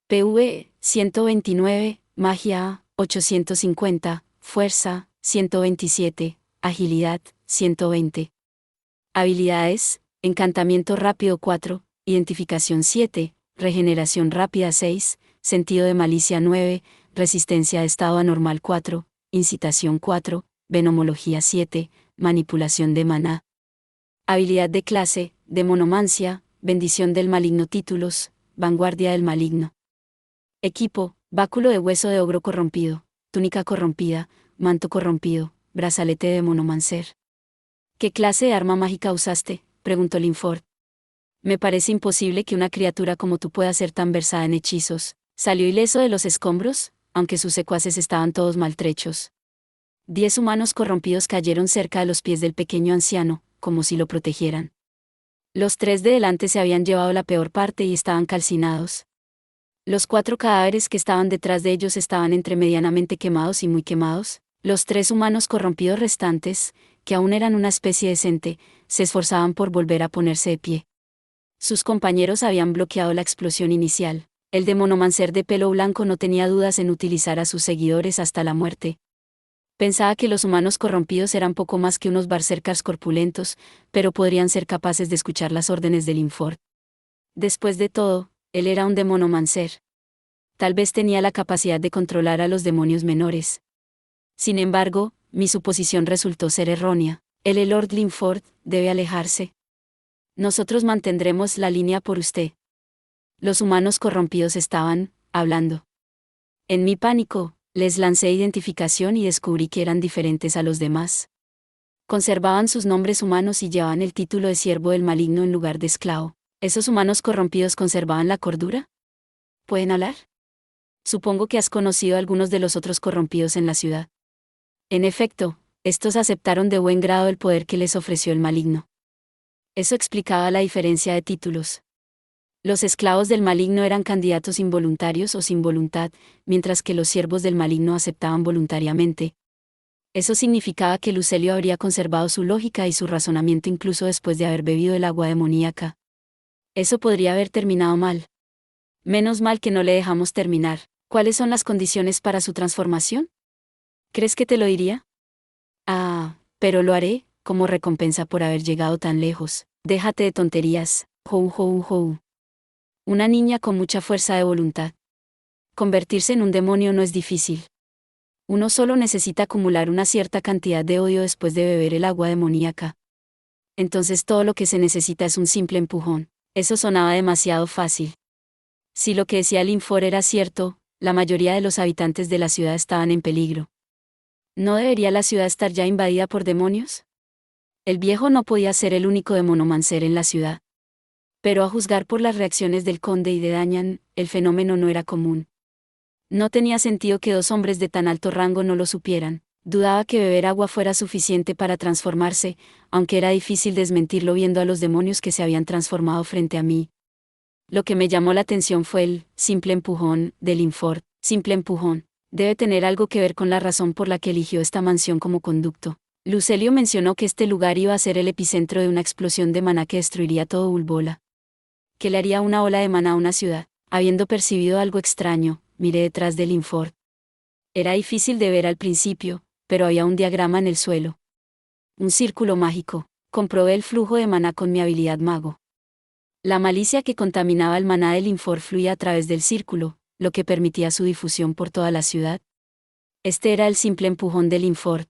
PV, 129, magia, 850, fuerza, 127, agilidad, 120. Habilidades, encantamiento rápido 4, identificación 7, regeneración rápida 6, sentido de malicia 9, resistencia de estado anormal 4, incitación 4, venomología 7, manipulación de maná. Habilidad de clase, demonomancia, bendición del maligno títulos, vanguardia del maligno. Equipo, báculo de hueso de ogro corrompido, túnica corrompida, manto corrompido, brazalete de monomancer. ¿Qué clase de arma mágica usaste?, preguntó Linford. Me parece imposible que una criatura como tú pueda ser tan versada en hechizos. Salió ileso de los escombros, aunque sus secuaces estaban todos maltrechos. 10 humanos corrompidos cayeron cerca de los pies del pequeño anciano, como si lo protegieran. Los 3 de delante se habían llevado la peor parte y estaban calcinados. Los 4 cadáveres que estaban detrás de ellos estaban entre medianamente quemados y muy quemados. Los 3 humanos corrompidos restantes, que aún eran una especie decente, se esforzaban por volver a ponerse de pie. Sus compañeros habían bloqueado la explosión inicial. El demonomancer de pelo blanco no tenía dudas en utilizar a sus seguidores hasta la muerte. Pensaba que los humanos corrompidos eran poco más que unos berserkers corpulentos, pero podrían ser capaces de escuchar las órdenes de Linford. Después de todo, él era un demonomancer. Tal vez tenía la capacidad de controlar a los demonios menores. Sin embargo, mi suposición resultó ser errónea. El Lord Linford debe alejarse. Nosotros mantendremos la línea por usted. Los humanos corrompidos estaban hablando. En mi pánico, les lancé identificación y descubrí que eran diferentes a los demás. Conservaban sus nombres humanos y llevaban el título de siervo del maligno en lugar de esclavo. ¿Esos humanos corrompidos conservaban la cordura? ¿Pueden hablar? Supongo que has conocido a algunos de los otros corrompidos en la ciudad. En efecto, estos aceptaron de buen grado el poder que les ofreció el maligno. Eso explicaba la diferencia de títulos. Los esclavos del maligno eran candidatos involuntarios o sin voluntad, mientras que los siervos del maligno aceptaban voluntariamente. Eso significaba que Lucelio habría conservado su lógica y su razonamiento incluso después de haber bebido el agua demoníaca. Eso podría haber terminado mal. Menos mal que no le dejamos terminar. ¿Cuáles son las condiciones para su transformación? ¿Crees que te lo diría? Ah, pero lo haré, como recompensa por haber llegado tan lejos. Déjate de tonterías, Hou Hou Hou. Una niña con mucha fuerza de voluntad. Convertirse en un demonio no es difícil. Uno solo necesita acumular una cierta cantidad de odio después de beber el agua demoníaca. Entonces todo lo que se necesita es un simple empujón. Eso sonaba demasiado fácil. Si lo que decía Linford era cierto, la mayoría de los habitantes de la ciudad estaban en peligro. ¿No debería la ciudad estar ya invadida por demonios? El viejo no podía ser el único demonomancer en la ciudad. Pero a juzgar por las reacciones del conde y de Dañan, el fenómeno no era común. No tenía sentido que 2 hombres de tan alto rango no lo supieran. Dudaba que beber agua fuera suficiente para transformarse, aunque era difícil desmentirlo viendo a los demonios que se habían transformado frente a mí. Lo que me llamó la atención fue el simple empujón de Linford. Simple empujón. Debe tener algo que ver con la razón por la que eligió esta mansión como conducto. Lucelio mencionó que este lugar iba a ser el epicentro de una explosión de maná que destruiría todo Ulbola. Que le haría una ola de maná a una ciudad. Habiendo percibido algo extraño, miré detrás de Linford. Era difícil de ver al principio, pero había un diagrama en el suelo. Un círculo mágico. Comprobé el flujo de maná con mi habilidad mago. La malicia que contaminaba el maná de Linford fluía a través del círculo, lo que permitía su difusión por toda la ciudad. Este era el simple empujón de Linford.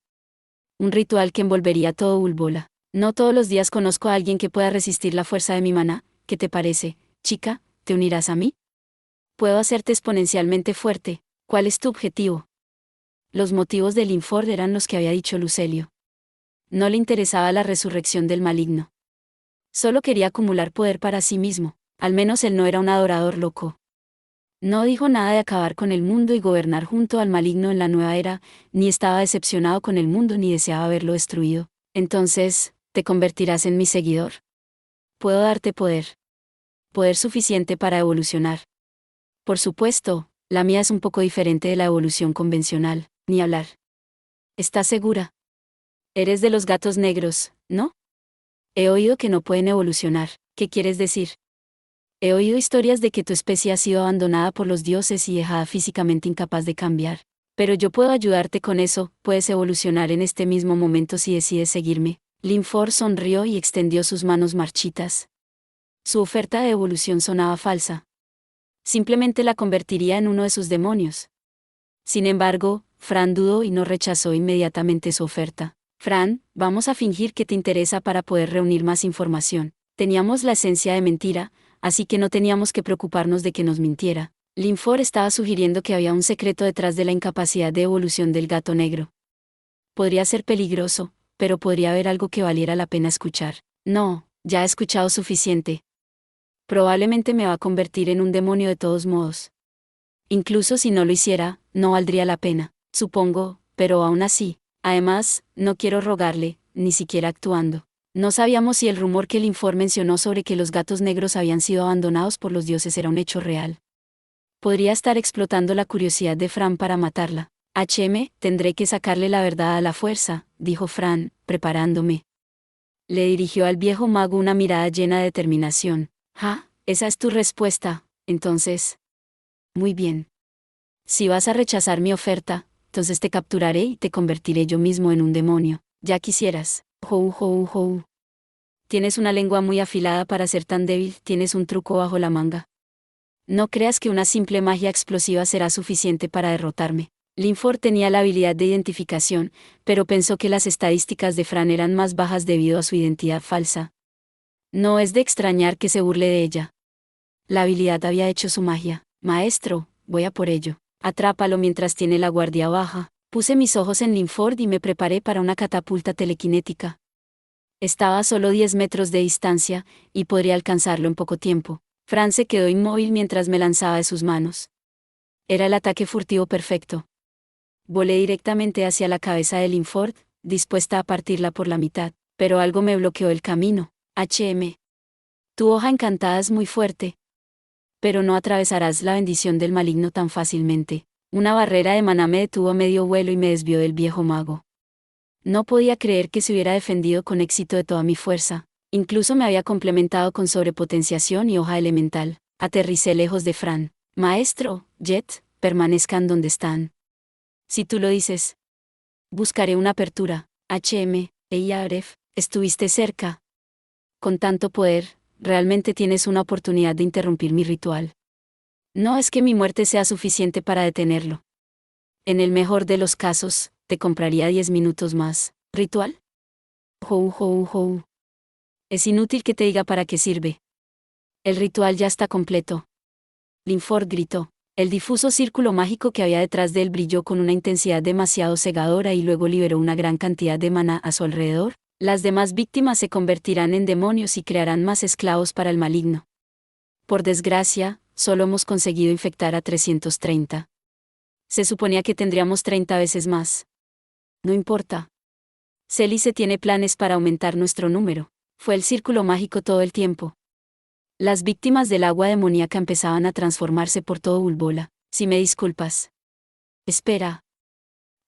Un ritual que envolvería todo Ulbola. No todos los días conozco a alguien que pueda resistir la fuerza de mi maná. ¿Qué te parece, chica? ¿Te unirás a mí? Puedo hacerte exponencialmente fuerte. ¿Cuál es tu objetivo? Los motivos de Linford eran los que había dicho Lucelio. No le interesaba la resurrección del maligno. Solo quería acumular poder para sí mismo. Al menos él no era un adorador loco. No dijo nada de acabar con el mundo y gobernar junto al maligno en la nueva era, ni estaba decepcionado con el mundo ni deseaba verlo destruido. Entonces, ¿te convertirás en mi seguidor? Puedo darte poder. Poder suficiente para evolucionar. Por supuesto, la mía es un poco diferente de la evolución convencional, ni hablar. ¿Estás segura? Eres de los gatos negros, ¿no? He oído que no pueden evolucionar. ¿Qué quieres decir? He oído historias de que tu especie ha sido abandonada por los dioses y dejada físicamente incapaz de cambiar. Pero yo puedo ayudarte con eso, puedes evolucionar en este mismo momento si decides seguirme. Linford sonrió y extendió sus manos marchitas. Su oferta de evolución sonaba falsa. Simplemente la convertiría en uno de sus demonios. Sin embargo, Fran dudó y no rechazó inmediatamente su oferta. Fran, vamos a fingir que te interesa para poder reunir más información. Teníamos la esencia de mentira, así que no teníamos que preocuparnos de que nos mintiera. Linford estaba sugiriendo que había un secreto detrás de la incapacidad de evolución del gato negro. Podría ser peligroso, pero podría haber algo que valiera la pena escuchar. No, ya he escuchado suficiente. Probablemente me va a convertir en un demonio de todos modos. Incluso si no lo hiciera, no valdría la pena, supongo, pero aún así. Además, no quiero rogarle, ni siquiera actuando. No sabíamos si el rumor que Linford mencionó sobre que los gatos negros habían sido abandonados por los dioses era un hecho real. Podría estar explotando la curiosidad de Fran para matarla. Tendré que sacarle la verdad a la fuerza, dijo Fran, preparándome. Le dirigió al viejo mago una mirada llena de determinación. Esa es tu respuesta, entonces. Muy bien. Si vas a rechazar mi oferta, entonces te capturaré y te convertiré yo mismo en un demonio. Ya quisieras. Jou. Tienes una lengua muy afilada para ser tan débil, tienes un truco bajo la manga. No creas que una simple magia explosiva será suficiente para derrotarme. Linford tenía la habilidad de identificación, pero pensó que las estadísticas de Fran eran más bajas debido a su identidad falsa. No es de extrañar que se burle de ella. La habilidad había hecho su magia. Maestro, voy a por ello. Atrápalo mientras tiene la guardia baja. Puse mis ojos en Linford y me preparé para una catapulta telequinética. Estaba a solo 10 metros de distancia, y podría alcanzarlo en poco tiempo. Fran se quedó inmóvil mientras me lanzaba de sus manos. Era el ataque furtivo perfecto. Volé directamente hacia la cabeza de Linford, dispuesta a partirla por la mitad, pero algo me bloqueó el camino. Tu hoja encantada es muy fuerte. Pero no atravesarás la bendición del maligno tan fácilmente. Una barrera de maná me detuvo a medio vuelo y me desvió del viejo mago. No podía creer que se hubiera defendido con éxito de toda mi fuerza. Incluso me había complementado con sobrepotenciación y hoja elemental. Aterricé lejos de Fran. Maestro, Jet, permanezcan donde están. Si tú lo dices. Buscaré una apertura. Aref, estuviste cerca. Con tanto poder, realmente tienes una oportunidad de interrumpir mi ritual. No es que mi muerte sea suficiente para detenerlo. En el mejor de los casos, te compraría 10 minutos más. ¿Ritual? Jou. Es inútil que te diga para qué sirve. El ritual ya está completo. Linford gritó. El difuso círculo mágico que había detrás de él brilló con una intensidad demasiado cegadora y luego liberó una gran cantidad de maná a su alrededor. Las demás víctimas se convertirán en demonios y crearán más esclavos para el maligno. Por desgracia, solo hemos conseguido infectar a 330. Se suponía que tendríamos 30 veces más. No importa. Célice tiene planes para aumentar nuestro número. Fue el círculo mágico todo el tiempo. Las víctimas del agua demoníaca empezaban a transformarse por todo Ulbola. Si me disculpas. Espera.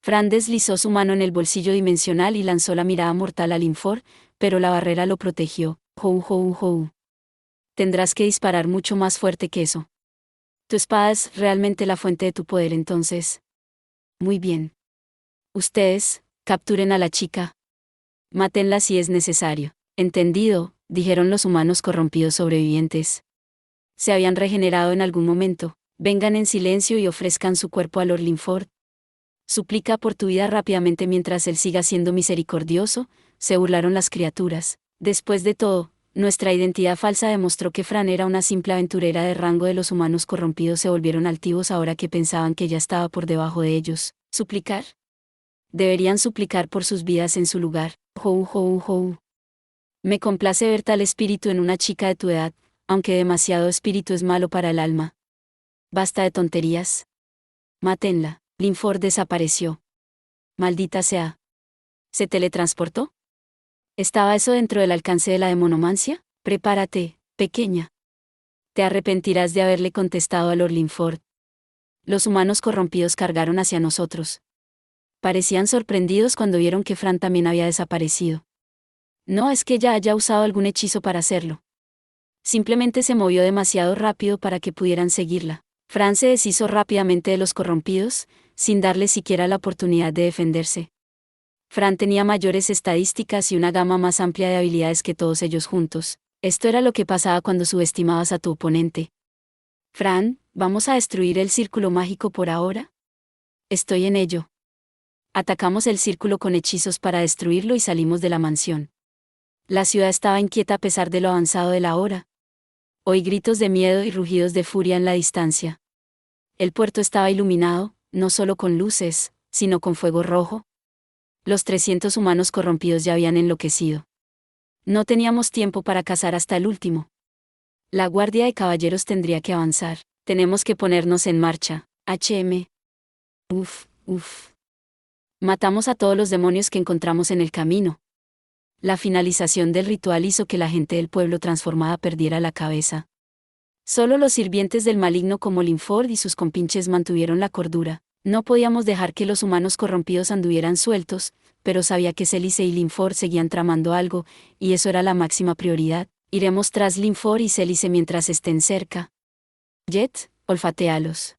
Fran deslizó su mano en el bolsillo dimensional y lanzó la mirada mortal a Linford, pero la barrera lo protegió. Jou. Tendrás que disparar mucho más fuerte que eso. Tu espada es realmente la fuente de tu poder entonces. Muy bien. Ustedes, capturen a la chica. Mátenla si es necesario. Entendido, dijeron los humanos corrompidos sobrevivientes. Se habían regenerado en algún momento. Vengan en silencio y ofrezcan su cuerpo a Lord Linford. Suplica por tu vida rápidamente mientras él siga siendo misericordioso, se burlaron las criaturas. Después de todo, nuestra identidad falsa demostró que Fran era una simple aventurera de rango de los humanos corrompidos se volvieron altivos ahora que pensaban que ella estaba por debajo de ellos. ¿Suplicar? Deberían suplicar por sus vidas en su lugar. Jou. Me complace ver tal espíritu en una chica de tu edad, aunque demasiado espíritu es malo para el alma. Basta de tonterías. Mátenla. Linford desapareció. Maldita sea. ¿Se teletransportó? ¿Estaba eso dentro del alcance de la demonomancia? Prepárate, pequeña. Te arrepentirás de haberle contestado a Lord Linford. Los humanos corrompidos cargaron hacia nosotros. Parecían sorprendidos cuando vieron que Fran también había desaparecido. No es que ella haya usado algún hechizo para hacerlo. Simplemente se movió demasiado rápido para que pudieran seguirla. Fran se deshizo rápidamente de los corrompidos, sin darle siquiera la oportunidad de defenderse. Fran tenía mayores estadísticas y una gama más amplia de habilidades que todos ellos juntos. Esto era lo que pasaba cuando subestimabas a tu oponente. Fran, ¿vamos a destruir el círculo mágico por ahora? Estoy en ello. Atacamos el círculo con hechizos para destruirlo y salimos de la mansión. La ciudad estaba inquieta a pesar de lo avanzado de la hora. Oí gritos de miedo y rugidos de furia en la distancia. El puerto estaba iluminado, no solo con luces, sino con fuego rojo. Los 300 humanos corrompidos ya habían enloquecido. No teníamos tiempo para cazar hasta el último. La guardia de caballeros tendría que avanzar. Tenemos que ponernos en marcha. Uf. Matamos a todos los demonios que encontramos en el camino. La finalización del ritual hizo que la gente del pueblo transformada perdiera la cabeza. Solo los sirvientes del maligno como Linford y sus compinches mantuvieron la cordura. No podíamos dejar que los humanos corrompidos anduvieran sueltos, pero sabía que Célice y Linford seguían tramando algo, y eso era la máxima prioridad. Iremos tras Linford y Célice mientras estén cerca. Jet, olfatéalos.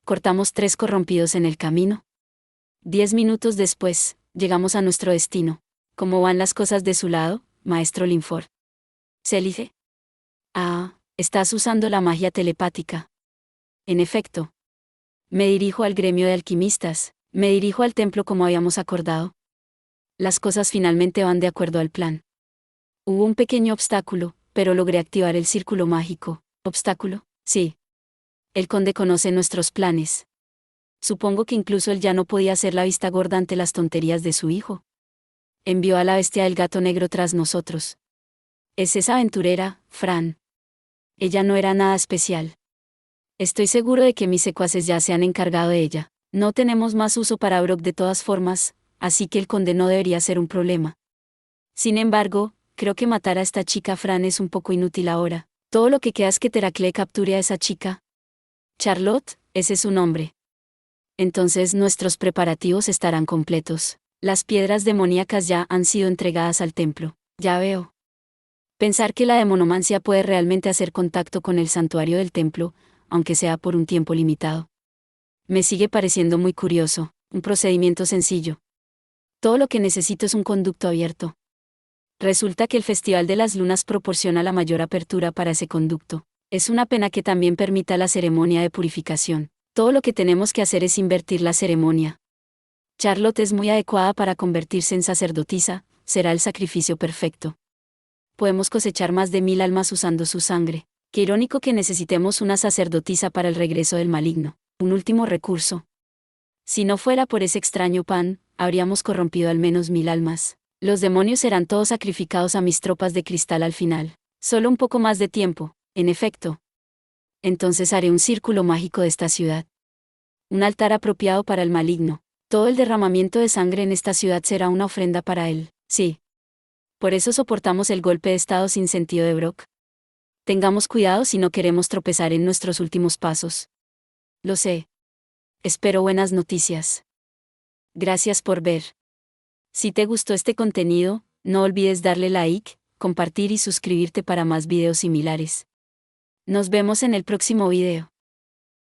Cortamos 3 corrompidos en el camino. 10 minutos después, llegamos a nuestro destino. ¿Cómo van las cosas de su lado, maestro Linford? Célice. Estás usando la magia telepática. En efecto. Me dirijo al gremio de alquimistas, me dirijo al templo como habíamos acordado. Las cosas finalmente van de acuerdo al plan. Hubo un pequeño obstáculo, pero logré activar el círculo mágico. ¿Obstáculo? Sí. El conde conoce nuestros planes. Supongo que incluso él ya no podía hacer la vista gorda ante las tonterías de su hijo. Envió a la bestia del gato negro tras nosotros. Es esa aventurera, Fran. Ella no era nada especial. Estoy seguro de que mis secuaces ya se han encargado de ella. No tenemos más uso para Brock de todas formas, así que el conde no debería ser un problema. Sin embargo, creo que matar a esta chica Fran es un poco inútil ahora. Todo lo que queda es que Teracle capture a esa chica. Charlotte, ese es su nombre. Entonces nuestros preparativos estarán completos. Las piedras demoníacas ya han sido entregadas al templo. Ya veo. Pensar que la demonomancia puede realmente hacer contacto con el santuario del templo, aunque sea por un tiempo limitado. Me sigue pareciendo muy curioso, un procedimiento sencillo. Todo lo que necesito es un conducto abierto. Resulta que el Festival de las Lunas proporciona la mayor apertura para ese conducto. Es una pena que también permita la ceremonia de purificación. Todo lo que tenemos que hacer es invertir la ceremonia. Charlotte es muy adecuada para convertirse en sacerdotisa, será el sacrificio perfecto. Podemos cosechar más de 1000 almas usando su sangre. Qué irónico que necesitemos una sacerdotisa para el regreso del maligno. Un último recurso. Si no fuera por ese extraño pan, habríamos corrompido al menos 1000 almas. Los demonios serán todos sacrificados a mis tropas de cristal al final. Solo un poco más de tiempo, en efecto. Entonces haré un círculo mágico de esta ciudad. Un altar apropiado para el maligno. Todo el derramamiento de sangre en esta ciudad será una ofrenda para él. Sí. Por eso soportamos el golpe de estado sin sentido de Brock. Tengamos cuidado si no queremos tropezar en nuestros últimos pasos. Lo sé. Espero buenas noticias. Gracias por ver. Si te gustó este contenido, no olvides darle like, compartir y suscribirte para más videos similares. Nos vemos en el próximo video.